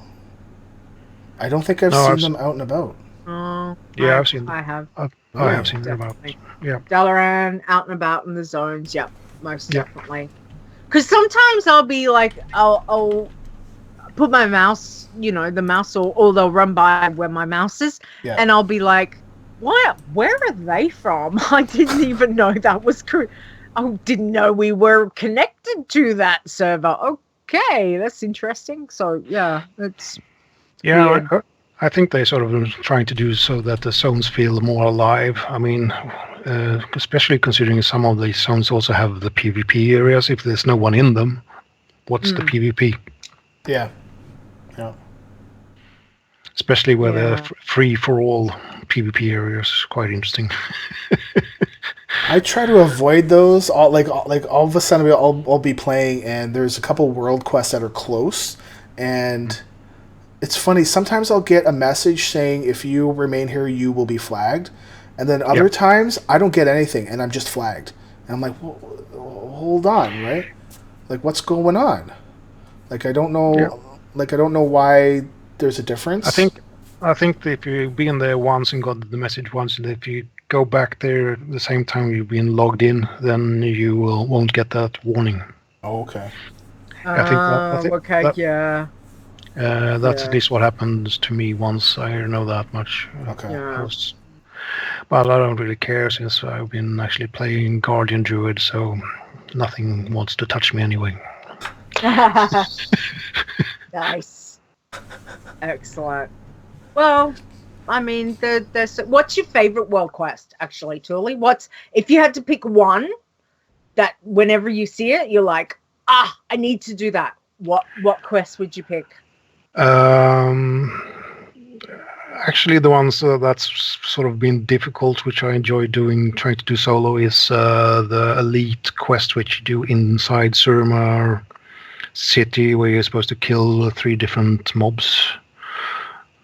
I don't think I've seen them out and about. Oh, Yeah, I've seen them. I have. I have seen them about. Yeah. Dalaran out and about in the zones. Yep, most definitely. Because sometimes I'll be like, I'll put my mouse, the mouse, or they'll run by where my mouse is, and I'll be like, what? Where are they from? I didn't even know that was correct. I didn't know we were connected to that server. Okay, that's interesting. So yeah, it's weird. I think they sort of are trying to do so that the zones feel more alive. I mean, especially considering some of the zones also have the PvP areas. If there's no one in them, what's the PvP? Yeah. Especially where they're free for all PvP areas. Quite interesting. I try to avoid those. All of a sudden, I'll be playing, and there's a couple world quests that are close, and it's funny. Sometimes I'll get a message saying, "If you remain here, you will be flagged," and then other times I don't get anything, and I'm just flagged. And I'm like, well, "Hold on, right? Like, what's going on? Like, I don't know. Yeah. Like, I don't know why there's a difference." I think that if you've been there once and got the message once, and if you go back there the same time you've been logged in, then you won't get that warning. Oh, okay. That's at least what happened to me once. I know that much. Okay. But I don't really care since I've been actually playing Guardian Druid, so nothing wants to touch me anyway. Nice. Excellent. Well, I mean, what's your favorite world quest, actually, Tulli? If you had to pick one that whenever you see it, you're like, I need to do that. What quest would you pick? Actually, the ones that's sort of been difficult, which I enjoy trying to do solo, is the elite quest, which you do inside Suramar City, where you're supposed to kill 3 different mobs.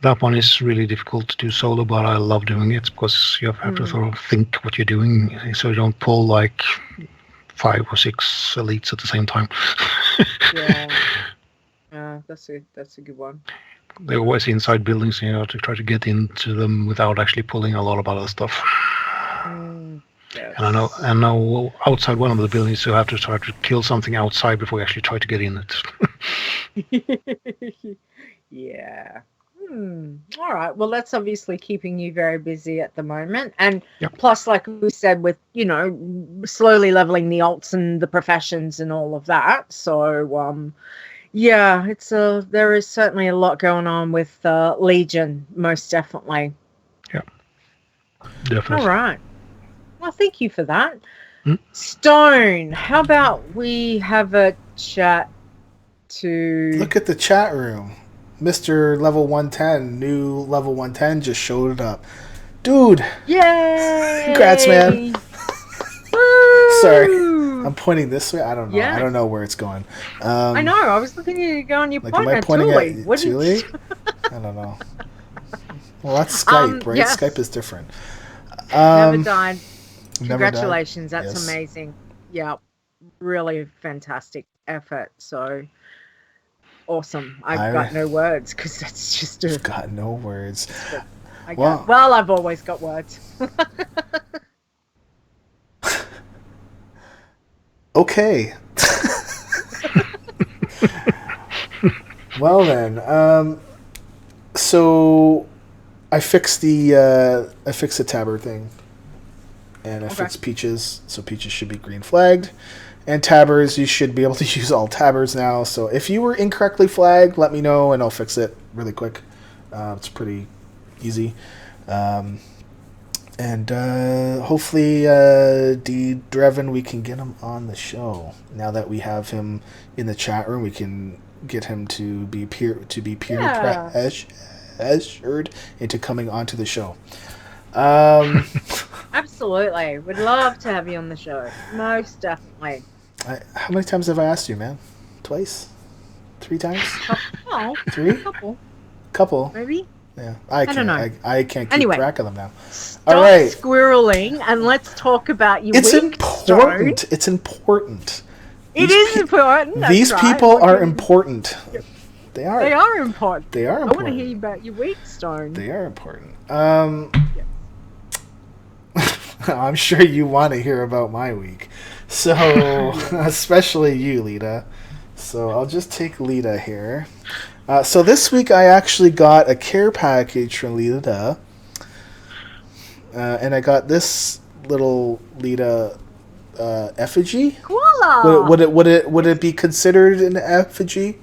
That one is really difficult to do solo, but I love doing it because you have to sort of think what you're doing, so you don't pull like 5 or 6 elites at the same time. That's a good one. They're always inside buildings, to try to get into them without actually pulling a lot of other stuff. Yes. And I know outside one of the buildings you have to try to kill something outside before you actually try to get in it. Yeah. All right. Well, that's obviously keeping you very busy at the moment. And plus, like we said, with, slowly leveling the alts and the professions and all of that. So, there is certainly a lot going on with Legion, most definitely. Yeah. Definitely. All right. Well, thank you for that. Stone, how about we have a chat to... Look at the chat room. Mr. Level 110, new Level 110 just showed up. Dude! Yay! Congrats, man. Sorry. I'm pointing this way. I don't know. I don't know where it's going. I know. I was looking at you going, you're pointing at Tulli. Tulli? I don't know. Well, that's Skype, right? Yes. Skype is different. Never died. Never Congratulations. died. That's amazing. Yeah. Really fantastic effort. So awesome. I've got no words because that's just You've got no words. Well, I've always got words. Okay. Well then, so I fixed the tabard thing, and I fixed Peaches, so Peaches should be green flagged, and tabards, you should be able to use all tabards now. So if you were incorrectly flagged, let me know and I'll fix it really quick. It's pretty easy. And hopefully, Drevin, we can get him on the show. Now that we have him in the chat room, we can get him to be peer pressured into coming onto the show. Absolutely. Would love to have you on the show. Most definitely. How many times have I asked you, man? Twice? 3 times? Oh, 3? Couple? maybe. Yeah, I don't know. I can't keep Anyway. track of them now. Stop All right. squirreling and let's talk about your It's week, important. Stone. It's important. It is important. That's These right. people What are you- important. They are. They are important. They are I want important. to hear about your week, Stone. They are important. I'm sure you want to hear about my week. So, especially you, Leeta. So, I'll just take Leeta here. So, this week I actually got a care package from Leeta. And I got this little Leeta effigy. Koala. Would it be considered an effigy?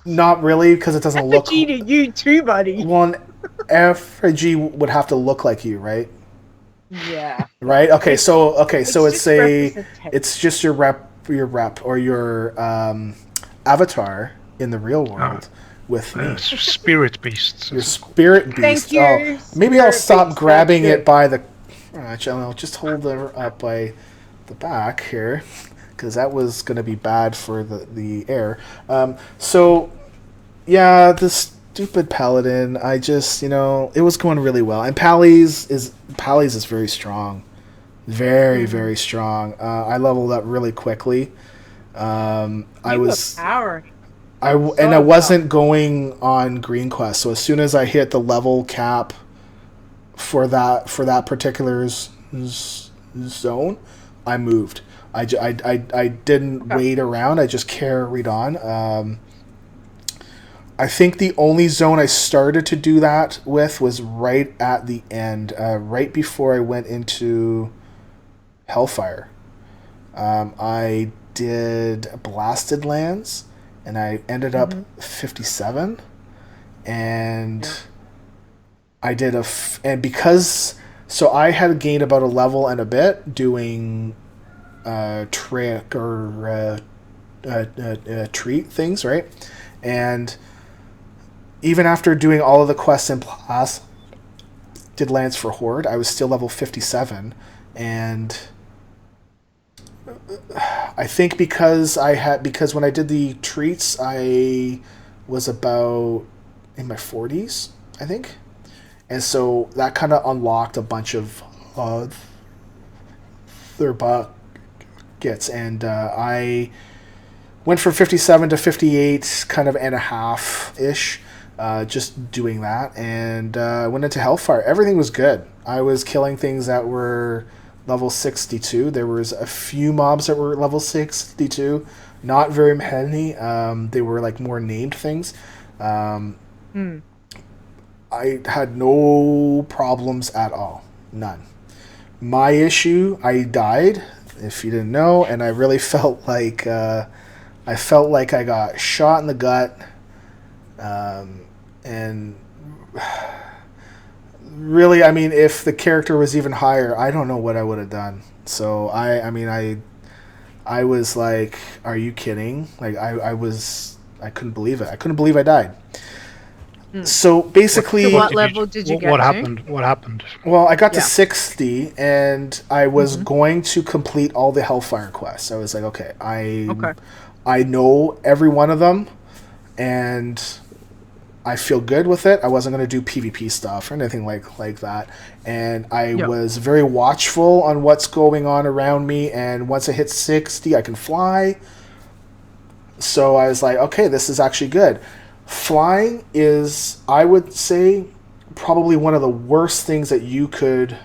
Not really, because it doesn't look. Effigy to you too, buddy. Well, an effigy would have to look like you, right? Yeah. Right. Okay. So it's just representation. it's just your rep or your avatar in the real world with me. Spirit beasts. Your spirit beast. Thank you, Oh, maybe I'll spirit stop beast. grabbing That's it by the. Actually, I'll just hold her up by the back here, because that was going to be bad for the air. So, yeah, this stupid paladin. I just, it was going really well, and Pally's is very strong, very strong. I leveled up really quickly. I wasn't going on Green Quest, so as soon as I hit the level cap for that particular zone, I moved. I didn't wait around. I just carried on. I think the only zone I started to do that with was right at the end, right before I went into Hellfire. I did Blasted Lands, and I ended up 57, and I did so I had gained about a level and a bit doing trick or treat things, right? And even after doing all of the quests in Blasted Lands for Horde, I was still level 57, and I think because when I did the treats, I was about in my 40s, I think, and so that kind of unlocked a bunch of their buckets, and I went from 57 to 58, kind of and a half ish, just doing that, and went into Hellfire. Everything was good. I was killing things that were level 62. There was a few mobs that were level 62, not very many. They were like more named things. I had no problems at all, none. My issue, I died, if you didn't know, and I really felt like I got shot in the gut, and really, I mean, if the character was even higher, I don't know what I would have done. So I was like, are you kidding? Like I couldn't believe it. I couldn't believe I died. So basically, What level did you get What to? happened? What happened? well, I got to 60, and I was going to complete all the Hellfire quests. I was like, okay, I know every one of them, and I feel good with it. I wasn't going to do PvP stuff or anything like that. And I was very watchful on what's going on around me. And once I hit 60, I can fly. So I was like, okay, this is actually good. Flying is, I would say, probably one of the worst things that you could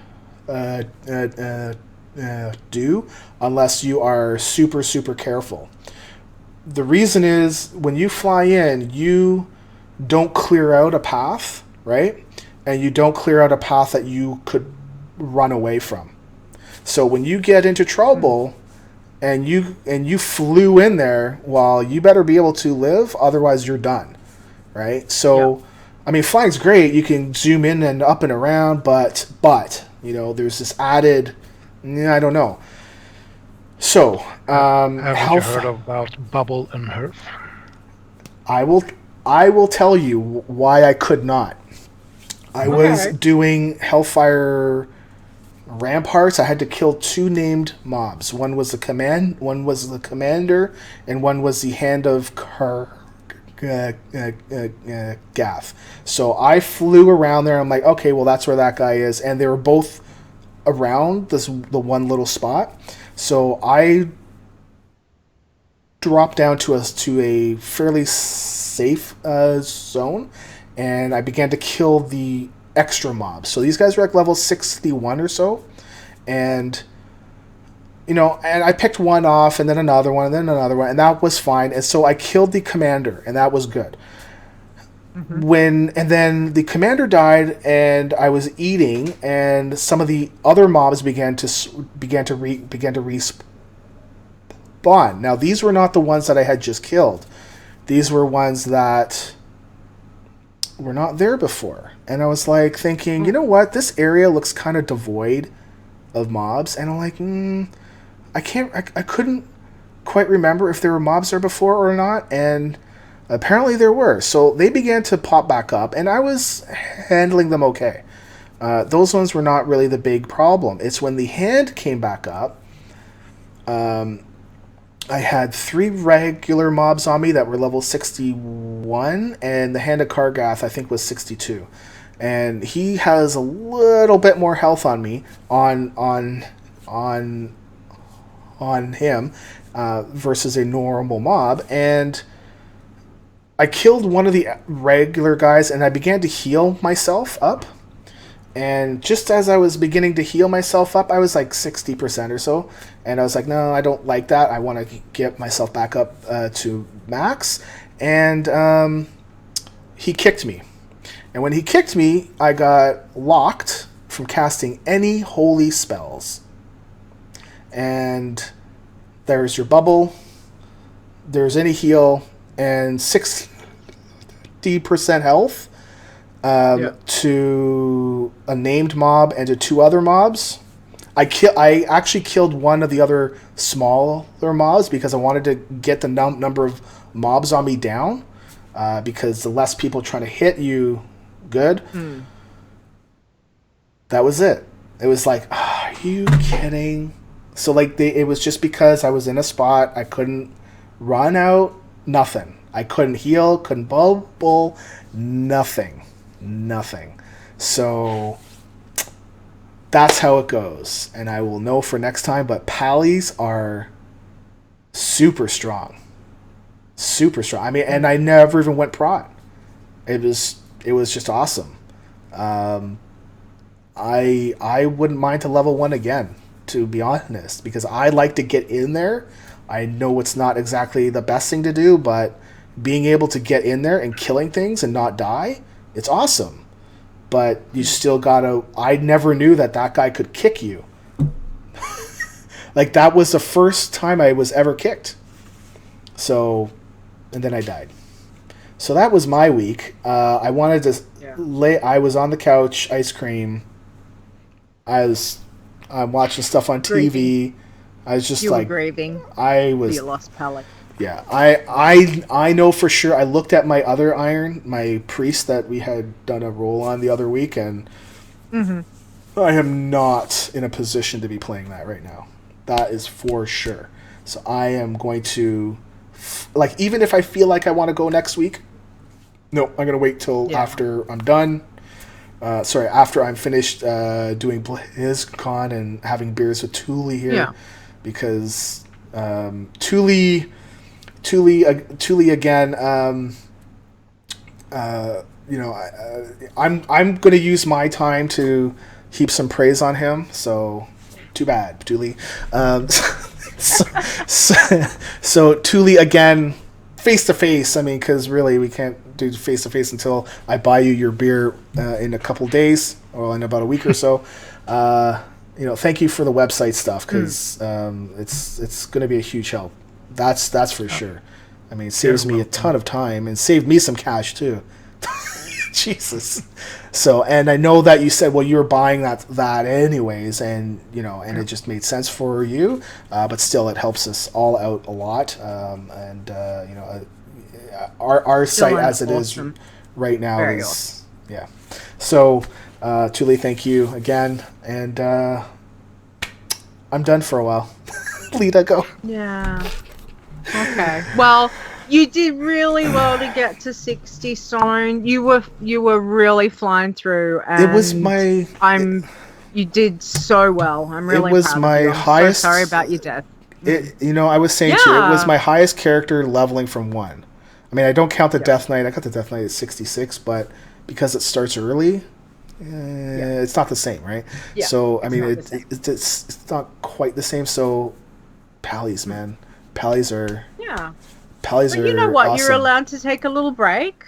do unless you are super, super careful. The reason is when you fly in, you don't clear out a path, right? And you don't clear out a path that you could run away from. So when you get into trouble and you flew in there, well, you better be able to live, otherwise you're done, right? So, I mean, flying's great. You can zoom in and up and around, but there's this added, I don't know. So, Haven't you heard about Bubble and Hearth? I will tell you why I could not. I was Okay. doing Hellfire Ramparts. I had to kill 2 named mobs. One was the commander, and one was the Hand of Gath. So I flew around there. I'm like, okay, well that's where that guy is, and they were both around the one little spot. So I dropped down to a fairly safe zone, and I began to kill the extra mobs. So these guys were like level 61 or so, and and I picked one off, and then another one, and then another one, and that was fine. And so I killed the commander, and that was good. And then the commander died, and I was eating, and some of the other mobs began to respawn. Now these were not the ones that I had just killed. These were ones that were not there before, and I was like thinking, you know what? This area looks kind of devoid of mobs, and I'm like, I couldn't quite remember if there were mobs there before or not, and apparently there were. So they began to pop back up, and I was handling them okay. Those ones were not really the big problem. It's when the hand came back up. I had 3 regular mobs on me that were level 61, and the Hand of Kargath I think was 62. And he has a little bit more health on me on him versus a normal mob, and I killed one of the regular guys, and I began to heal myself up. And just as I was beginning to heal myself up, I was like 60% or so. And I was like, no, I don't like that. I want to get myself back up to max. And he kicked me. And when he kicked me, I got locked from casting any holy spells. And there's your bubble. There's any heal. And 60% health. To a named mob and to 2 other mobs. I actually killed one of the other smaller mobs because I wanted to get the number of mobs on me down, because the less people trying to hit you, good. That was it. It was like, are you kidding? So like it was just because I was in a spot, I couldn't run out, nothing. I couldn't heal, couldn't bubble, nothing. So that's how it goes, and I will know for next time. But pallies are super strong. I mean, and I never even went prot. It was just awesome. I wouldn't mind to level 1 again, to be honest, because I like to get in there. I know it's not exactly the best thing to do, but being able to get in there and killing things and not die, it's awesome. But you still gotta... I never knew that guy could kick you. Like, that was the first time I was ever kicked. So, and then I died. So that was my week. I wanted to I was on the couch, ice cream. I'm watching stuff on TV. I was just like... You were grieving. I was... You lost palate. Yeah, I know for sure. I looked at my other iron, my priest that we had done a roll on the other week, and I am not in a position to be playing that right now. That is for sure. So I am going to, like, even if I feel like I want to go next week, no, I'm going to wait till after I'm done. After I'm finished doing BlizzCon and having beers with Tulli here, because Tulli again. I'm going to use my time to heap some praise on him. So, too bad, Tulli. So Tulli again, face to face. I mean, because really we can't do face to face until I buy you your beer in a couple days or in about a week or so. Thank you for the website stuff, because it's going to be a huge help. That's for sure. I mean, it saves me a ton of time and saved me some cash too. Jesus. So, and I know that you said, well, you were buying that anyways, and and it just made sense for you. But still, it helps us all out a lot. Our site as it is right now is Yeah. So, Tulli, thank you again, and I'm done for a while. Leeta, go. Yeah. Okay. Well, you did really well to get to 60 stone. You were really flying through, and It was my. you did so well. I'm really it was proud my of you. I'm highest. so sorry about your death. I was saying to you, it was Yeah. my highest character leveling from 1. I mean, I don't count the Death Knight. I got the Death Knight at 66, but because it starts early, it's not the same, right? Yeah, So, I mean, not the same. it's not quite the same. So, Pallies, man. Pallies are Yeah. Pallies But are you know what? awesome. You're allowed to take a little break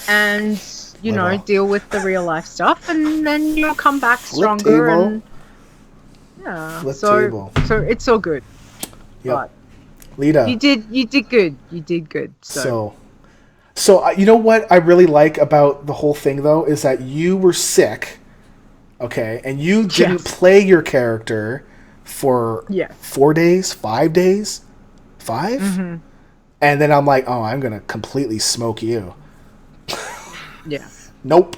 and, Level. deal with the real life stuff, and then you'll come back Flip stronger. table. And yeah, Flip so table. so it's all good. Yep. But Leeta. you did good. You did good. So you know what I really like about the whole thing, though, is that you were sick, okay, and you didn't play your character for 4 days, 5 days, 5? Mm-hmm. And then I'm like, oh, I'm going to completely smoke you. Yeah. Nope.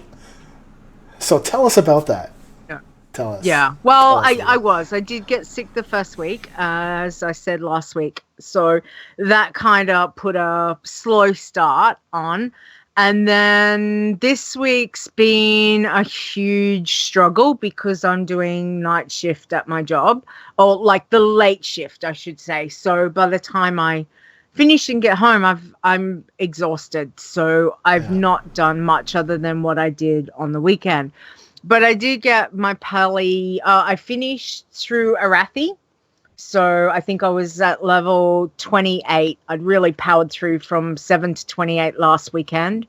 So tell us about that. Yeah. Tell us. Yeah. Well, Tell us I did get sick the first week, as I said last week. So that kind of put a slow start on. And then this week's been a huge struggle because I'm doing night shift at my job, or like the late shift, I should say. So by the time I finish and get home, I'm exhausted. So I've not done much other than what I did on the weekend. But I did get my pally. I finished through Arathi. So I think I was at level 28. I'd really powered through from 7 to 28 last weekend.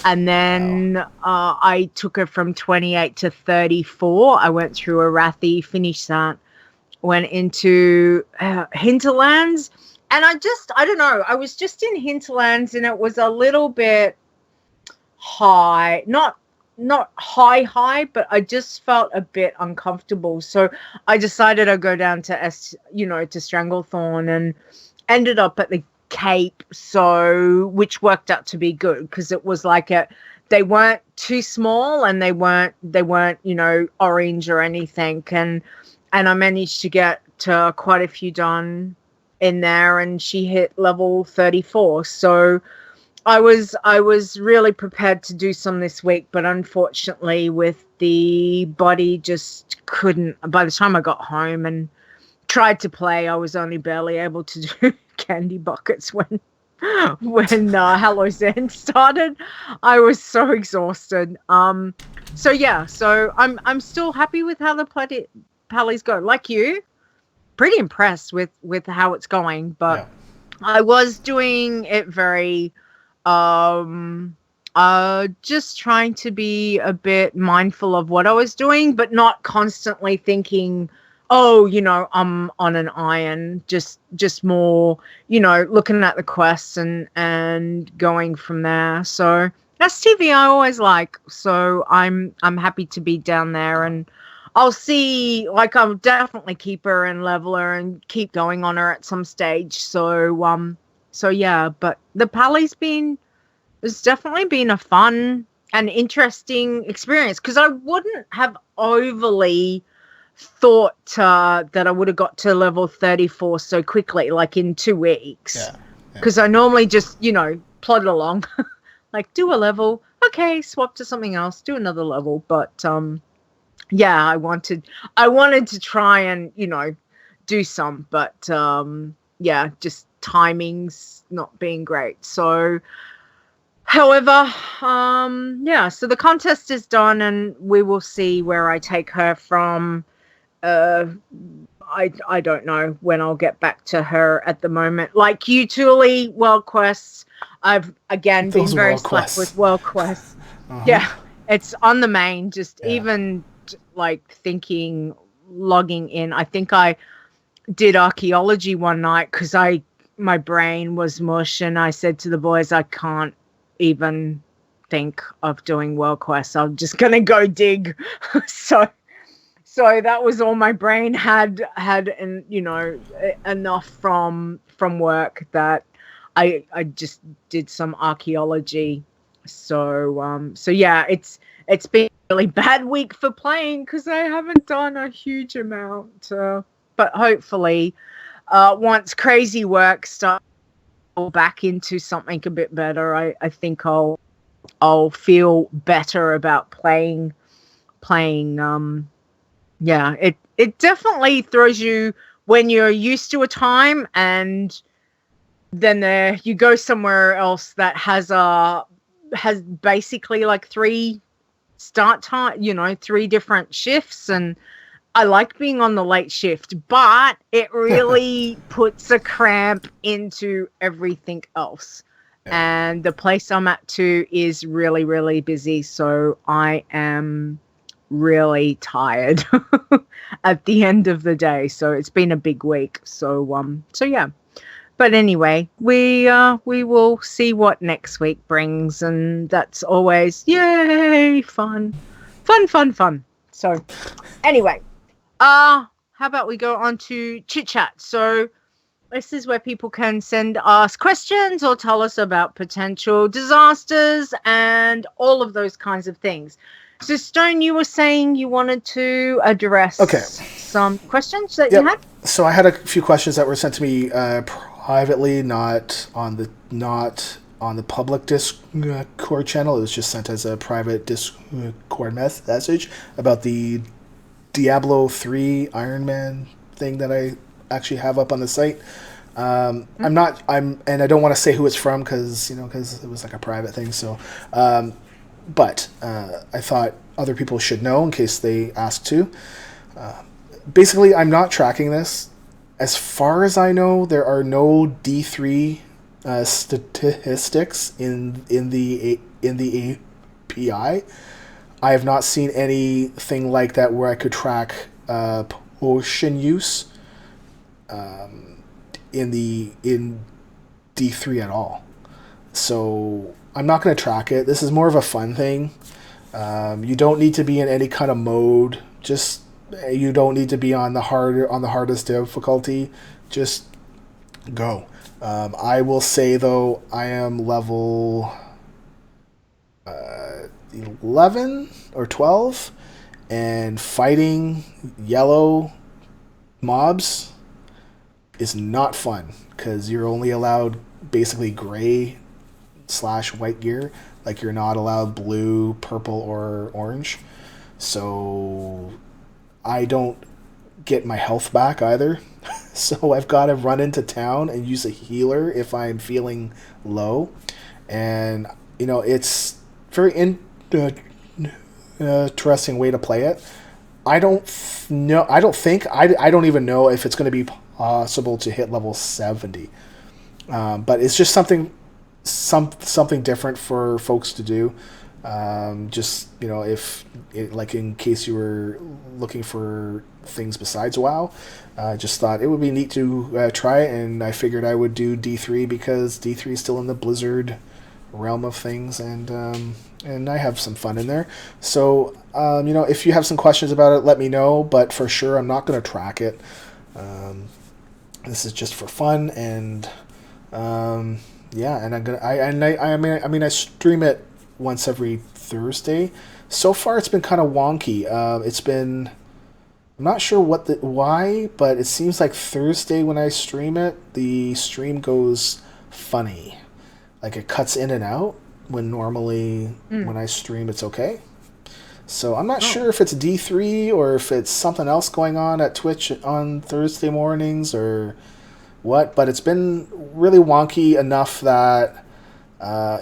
And then I took her from 28 to 34. I went through Arathi, finished that, went into Hinterlands. And I don't know, I was just in Hinterlands and it was a little bit high, not high, but I just felt a bit uncomfortable. So I decided I'd go down to to Stranglethorn, and ended up at the Cape, so which worked out to be good because it was like they weren't too small and they weren't orange or anything, and I managed to get quite a few done in there, and she hit level 34. So I was really prepared to do some this week, but unfortunately with the body just couldn't. By the time I got home and tried to play, I was only barely able to do candy buckets when Hallow's End started. I was so exhausted. So I'm still happy with how the pallies go. Like you, pretty impressed with how it's going, but I was doing it very just trying to be a bit mindful of what I was doing, but not constantly thinking, oh, I'm on an iron, just more, looking at the quests and going from there. So that's TV I always like. So I'm happy to be down there, and I'll see, like, I'll definitely keep her and level her and keep going on her at some stage. So yeah, but the pally's it's definitely been a fun and interesting experience, because I wouldn't have overly thought that I would have got to level 34 so quickly, like in 2 weeks. Because I normally just, plod along, like do a level, okay, swap to something else, do another level. But I wanted to try and, do some, but just timing's not being great. So however, so the contest is done, and we will see where I take her from. I don't know when I'll get back to her at the moment. Like you, Tulli, World Quests, I've again been very slack with World Quests. Yeah, it's on the main, even like thinking, logging in. I think I did archaeology one night because my brain was mush, and I said to the boys, I can't even think of doing World Quests. I'm just gonna go dig. So that was all my brain had, and enough from work that I just did some archaeology. So yeah, it's been a really bad week for playing because I haven't done a huge amount. But hopefully, once crazy work starts back into something a bit better, I think I'll feel better about playing. Yeah, it definitely throws you when you're used to a time and then you go somewhere else that has basically like 3 start time, 3 different shifts, and I like being on the late shift, but it really puts a cramp into everything else. Yeah. And the place I'm at too is really, really busy, so I am really tired at the end of the day. So it's been a big week. So yeah. But anyway, we will see what next week brings, and that's always yay fun. So anyway, how about we go on to Chit Chat? So this is where people can send us questions or tell us about potential disasters and all of those kinds of things. So, Stone, you were saying you wanted to address some questions that you had? So I had a few questions that were sent to me privately, not on the public Discord channel. It was just sent as a private Discord message about the Diablo 3 Iron Man thing that I actually have up on the site. And I don't want to say who it's from because it was like a private thing. So, but I thought other people should know in case they ask to. Basically, I'm not tracking this. As far as I know, there are no D3 statistics in the API. I have not seen anything like that where I could track potion use in D3 at all. So I'm not going to track it. This is more of a fun thing. You don't need to be in any kind of mode. You don't need to be on the hardest difficulty. Just go. I will say though, I am level 11 or 12, and fighting yellow mobs is not fun because you're only allowed basically gray / white gear. Like, you're not allowed blue, purple, or orange. So I don't get my health back either. So I've got to run into town and use a healer if I'm feeling low. And, it's very interesting way to play it. I don't even know if it's going to be possible to hit level 70. But it's just something different for folks to do. If in case you were looking for things besides WoW, I just thought it would be neat to try it, and I figured I would do D3 because D3 is still in the Blizzard realm of things, and I have some fun in there. So if you have some questions about it, let me know. But for sure, I'm not going to track it. This is just for fun, and yeah, and I stream it once every Thursday. So far, it's been kind of wonky. I'm not sure why, but it seems like Thursday when I stream it, the stream goes funny. Like, it cuts in and out when normally when I stream, it's okay. So I'm not sure if it's D3 or if it's something else going on at Twitch on Thursday mornings or what, but it's been really wonky enough that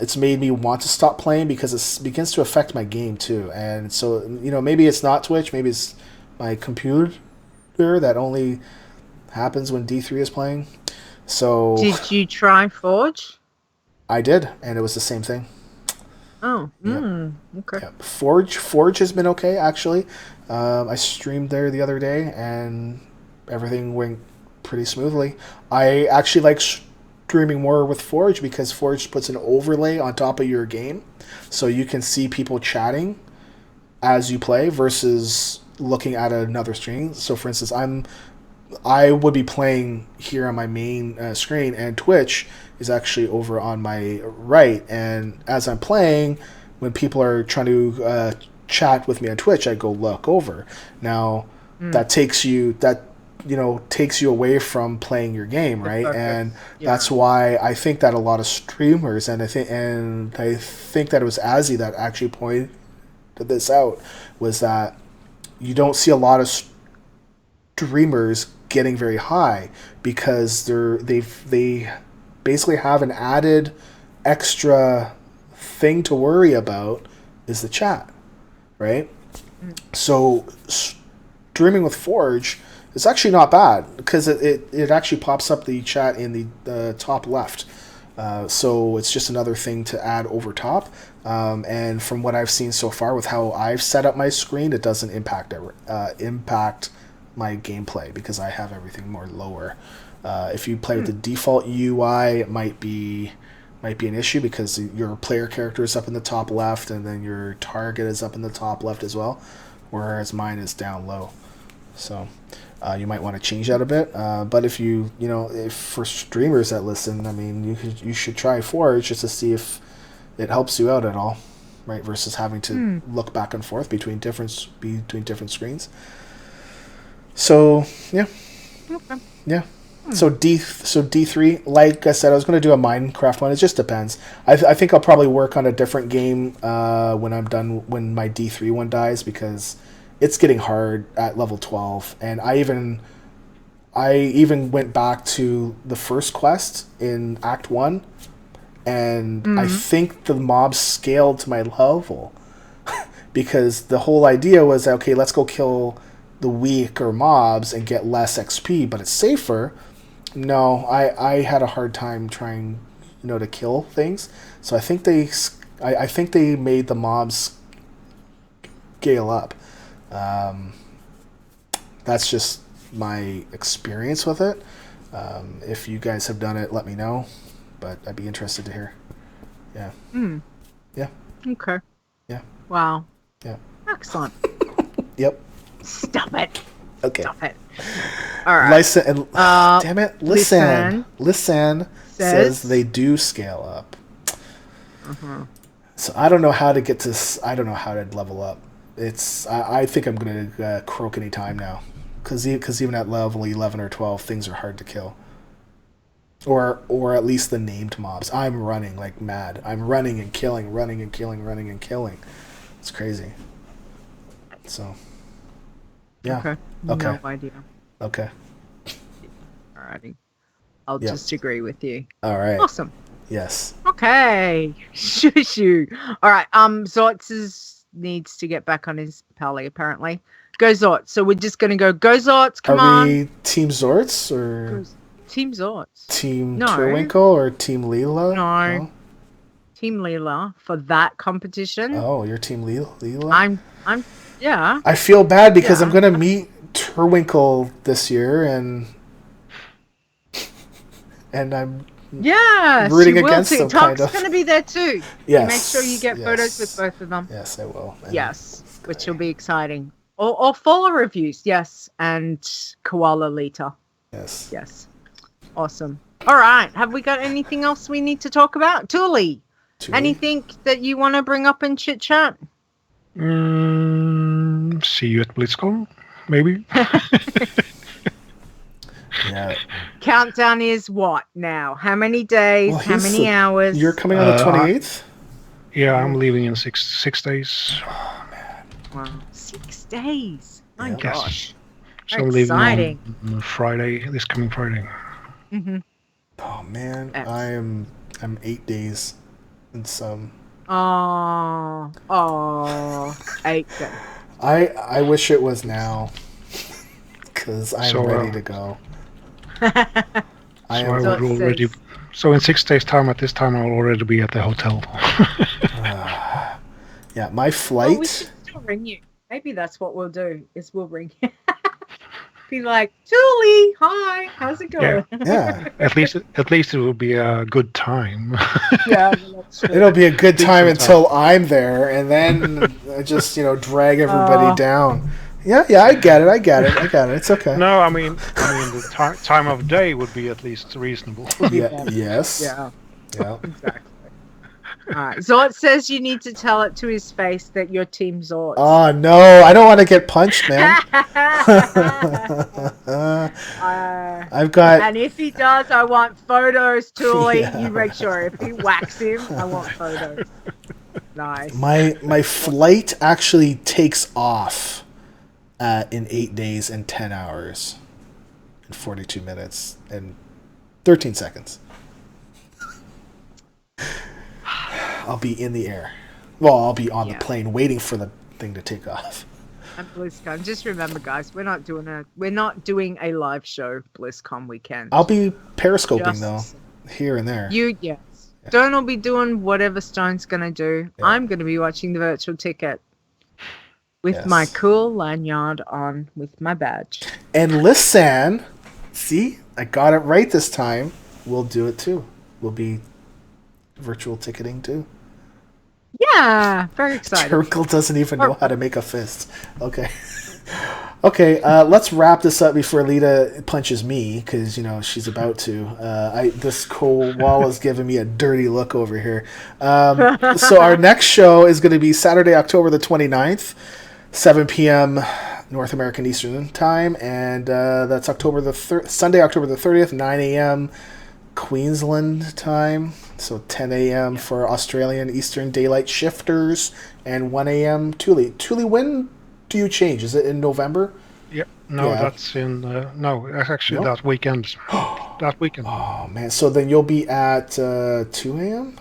it's made me want to stop playing because it begins to affect my game too. And so, maybe it's not Twitch, maybe it's my computer that only happens when D3 is playing. So did you try Forge? I did, and it was the same thing. Oh, okay. Yeah. Forge has been okay, actually. I streamed there the other day, and everything went pretty smoothly. I actually like streaming more with Forge because Forge puts an overlay on top of your game, so you can see people chatting as you play versus looking at another screen. So, for instance, I would be playing here on my main screen, and Twitch is actually over on my right. And as I'm playing, when people are trying to chat with me on Twitch, I go look over. Now that takes you away from playing your game, right? And that's why I think that a lot of streamers, and I think that it was Azzy that actually pointed this out, was that you don't see a lot of streamers getting very high because they basically have an added extra thing to worry about is the chat, right? So streaming with Forge is actually not bad because it actually pops up the chat in the top left. So it's just another thing to add over top. And from what I've seen so far with how I've set up my screen, it doesn't impact my gameplay because I have everything more lower. If you play with the default UI, it might be an issue because your player character is up in the top left and then your target is up in the top left as well, whereas mine is down low. So you might want to change that a bit. But if if for streamers that listen, I mean, you should try Forge just to see if it helps you out at all, right? Versus having to look back and forth between different screens. So yeah, Okay. yeah. So D3, like I said, I was going to do a Minecraft one. It just depends. I think I'll probably work on a different game when I'm done, when my D3 one dies, because it's getting hard at level 12. And I even went back to the first quest in Act 1, and I think the mobs scaled to my level because the whole idea was, okay, let's go kill the weaker mobs and get less XP, but it's safer. No, I had a hard time trying, to kill things. So I think they made the mobs scale up. That's just my experience with it. If you guys have done it, let me know. But I'd be interested to hear. Yeah. Yeah. Okay. Yeah. Wow. Yeah. Excellent. Yep. Stop it. Okay. Stop it. All right. Lyssan, damn it, Lyssan says they do scale up. So I don't know how to get to. I don't know how to level up. I think I'm gonna croak any time now, because even at level 11 or 12, things are hard to kill. Or at least the named mobs. I'm running like mad. I'm running and killing, running and killing, running and killing. It's crazy. So. Yeah. Okay. Okay. No idea. Okay. Alrighty. I'll just agree with you. All right. Awesome. Yes. Okay. Shoo. All right. Zortz needs to get back on his pally apparently. Go Zortz. So we're just gonna go Zortz. Come on. Are we Team Zortz or Team Zortz? Team Terwinkle or Team Leela? No. Team Leela for that competition. Oh, you're Team Leela? I'm yeah. I feel bad because I'm gonna meet Terwinkle this year and I'm rooting against them. Talk's gonna be there too. Yes. Make sure you get photos with both of them. Yes, I will. And yes, which will be exciting. Or follow reviews. Yes, and Koala Leeta. Yes. Yes. Awesome. All right. Have we got anything else we need to talk about? Tulli. Anything that you want to bring up in Chit Chat? See you at BlizzCon, maybe. Yeah. Countdown is what now? How many days? How many hours? You're coming on the 28th? Yeah, I'm leaving in six days. Oh, man. Wow. 6 days. My Yeah. gosh. So I'm leaving Exciting. on Friday, this coming Friday. Mm-hmm. Oh, man. I'm 8 days and some. Oh, 8 days. I wish it was now, because I'm ready to go. So in 6 days' time, at this time, I'll already be at the hotel. Yeah, my flight. We should still ring you. Maybe that's what we'll do. Is we'll ring you. Be like, Tulli, hi, how's it going? Yeah. At least it will be a good time. Yeah, that's true. It'll be a good time until I'm there, and then I just drag everybody down. Yeah, I get it. It's okay. No, I mean the time of day would be at least reasonable. Yeah. Yes. Yeah. Yeah. Exactly. Right. Zort says you need to tell it to his face that you're Team Zort. Oh no, I don't want to get punched, man. I've got. And if he does, I want photos, Tulli. Yeah, You make sure. If he whacks him, I want photos. Nice. My flight actually takes off in 8 days and 10 hours and 42 minutes and 13 seconds. I'll be in the air. Well, I'll be on the plane waiting for the thing to take off. At BlizzCon, just remember, guys, we're not doing a live show BlizzCon weekend. I'll be periscoping though, here and there. Yes. Stone will be doing whatever Stone's gonna do. Yeah. I'm gonna be watching the virtual ticket with my cool lanyard on with my badge. And Lyssan, see, I got it right this time. We'll do it too. We'll be virtual ticketing too. Yeah, very excited. Turkle doesn't even know how to make a fist. Okay. Okay, let's wrap this up before Leeta punches me, because, you know, she's about to. This cool wall is giving me a dirty look over here. So our next show is going to be Saturday, October the 29th, 7 p.m. North American Eastern Time, and that's Sunday, October the 30th, 9 a.m. Queensland time, so 10 a.m. for Australian Eastern Daylight Shifters, and 1 a.m. Tulli. Tulli, when do you change? Is it in November? Yeah, that's in actually that weekend. That weekend. Oh man, so then you'll be at 2 a.m.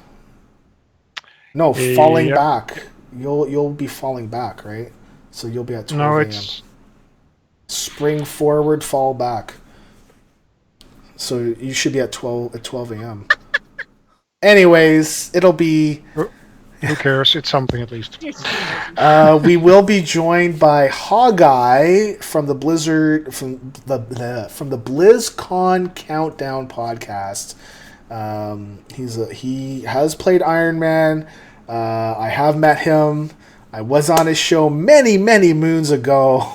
No, falling back. You'll be falling back, right? So you'll be at 12 a.m. It's spring forward, fall back. So you should be at 12 a.m. Anyways, it'll be. Who cares? It's something at least. We will be joined by Hawkeye from the BlizzCon Countdown podcast. He has played Iron Man. I have met him. I was on his show many moons ago.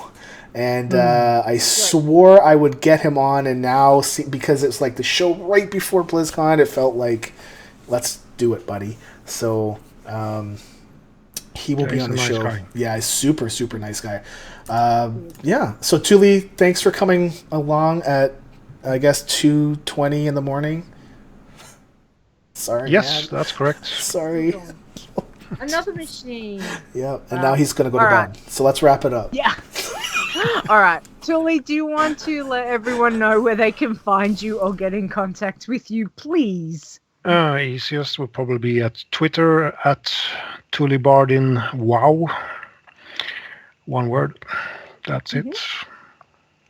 And I swore I would get him on, and now, because it's like the show right before BlizzCon, it felt like, let's do it, buddy. So he will be on the show. Guy. Yeah, he's super nice guy. So Tulli, thanks for coming along at, I guess, 2:20 in the morning. Sorry. Yes, that's correct. Sorry. Another machine. Yeah, and now he's going to go to bed. So let's wrap it up. Yeah. All right. Tulli, do you want to let everyone know where they can find you or get in contact with you, please? Easiest would probably be at Twitter at Tullibardine WoW. One word. That's it.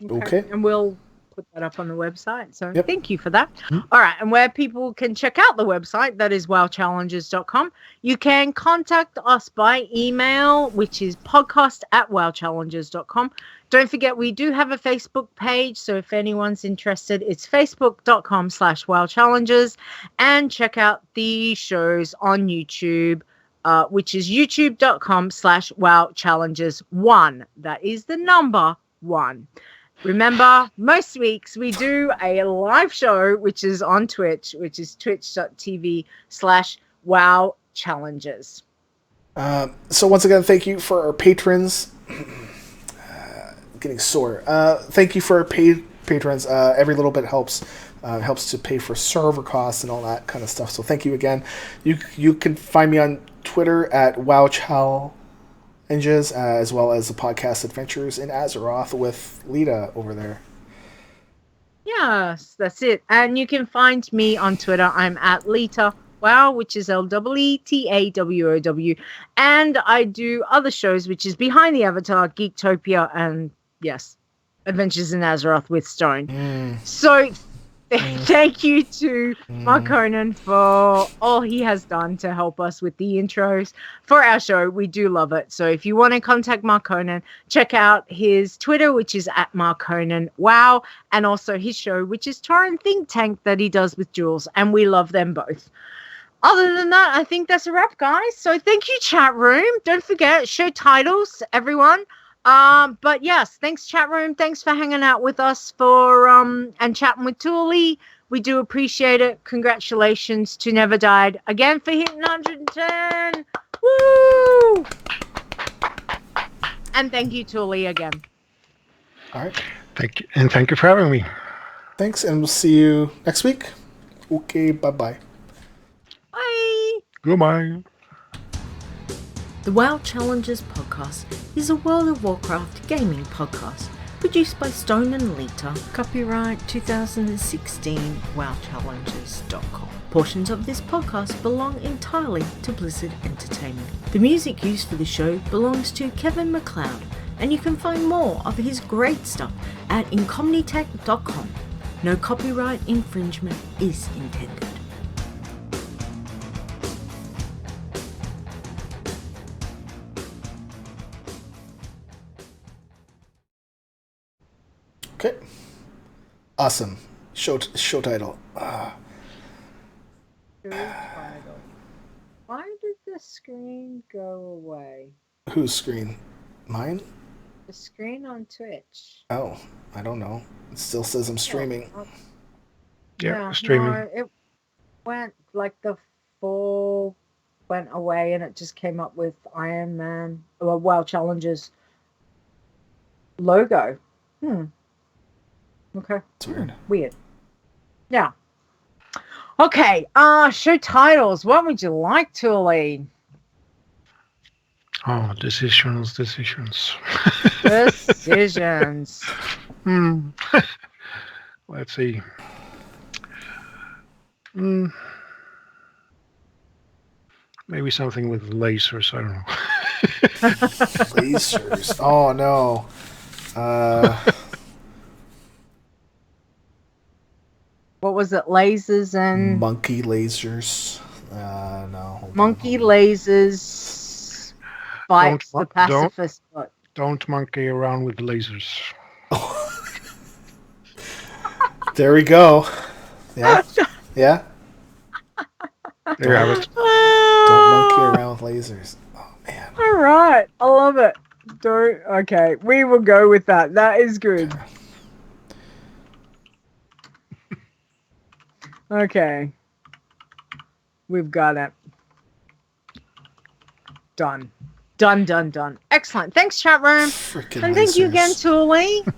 Okay. And we'll put that up on the website. So thank you for that. All right. And where people can check out the website, that is wowchallenges.com. You can contact us by email, which is podcast@wowchallenges.com. Don't forget, we do have a Facebook page. So if anyone's interested, it's facebook.com/wowchallenges. And check out the shows on YouTube, which is youtube.com/wowchallenges1. That is the number 1. Remember, most weeks we do a live show, which is on Twitch, which is twitch.tv/wowchallenges. So once again, thank you for our patrons. Getting sore. Thank you for our patrons. Every little bit helps to pay for server costs and all that kind of stuff. So thank you again. You can find me on Twitter at wowchallenges, as well as the podcast Adventures in Azeroth with Leeta over there. Yes, that's it. And you can find me on Twitter. I'm at Leeta. Wow, which is LEETAWOW. And I do other shows, which is Behind the Avatar, Geektopia, and yes, Adventures in Azeroth with Stone. So thank you to Mark Conan for all he has done to help us with the intros for our show. We do love it. So if you want to contact Mark Conan, check out his Twitter, which is at Mark Conan Wow, and also his show, which is Torrent Think Tank, that he does with Jules, and we love them both. Other than that, I think that's a wrap, guys. So thank you, chat room. Don't forget, show titles, everyone. But yes, thanks, chat room. Thanks for hanging out with us and chatting with Tulli. We do appreciate it. Congratulations to Never Died again for hitting 110. Woo! And thank you, Tulli, again. All right. Thank you, and thank you for having me. Thanks, and we'll see you next week. Okay, bye-bye. Bye. Goodbye. The WoW Challenges podcast is a World of Warcraft gaming podcast produced by Stone and Leeta. Copyright 2016 WoWChallenges.com. Portions of this podcast belong entirely to Blizzard Entertainment. The music used for the show belongs to Kevin MacLeod, and you can find more of his great stuff at incomnitech.com. No copyright infringement is intended. Okay. Awesome. Show title. Why did the screen go away? Whose screen? Mine? The screen on Twitch. Oh, I don't know. It still says I'm streaming. Yeah, streaming. No, it went like the full went away and it just came up with Iron Man, well, WoW Challenges logo. Okay. It's weird. Weird. Yeah. Okay. Show titles. What would you like, Tulli? Oh, decisions. Decisions. Let's see. Maybe something with lasers. I don't know. Lasers. Oh no. What was it? Lasers and Monkey lasers. No. hold monkey on. lasers fights the Don't- pacifist. What? Don't monkey around with lasers. There we go. Yeah. Yeah. There you have it. Don't monkey around with lasers. Oh man. All right. I love it. Don't. Okay. We will go with that. That is good. Okay. We've got it. Done. Done. Excellent. Thanks, chat room. Freaking And thank you lasers. again, Tulli.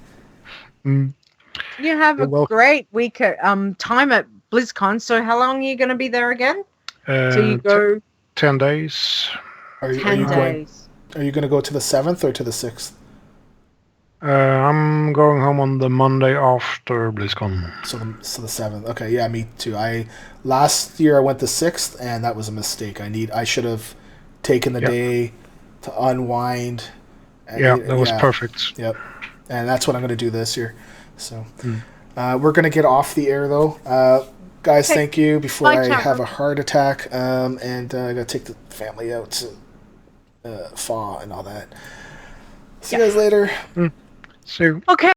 Mm. You have You're a welcome. great week at time at BlizzCon. So how long are you going to be there again? So you go 10 days. Are you 10 going? days. Are you going to go to the 7th or to the 6th? I'm going home on the Monday after BlizzCon. So the 7th. Okay, yeah, me too. Last year I went the 6th, and that was a mistake. I should have taken the Yep. day to unwind. And Yeah, that was perfect. Yep, and that's what I'm going to do this year. So we're going to get off the air though. Guys, Okay. thank you. Before Bye, I chat have room. a heart attack, and I got to take the family out to Fa and all that. See you guys later. See you. Okay.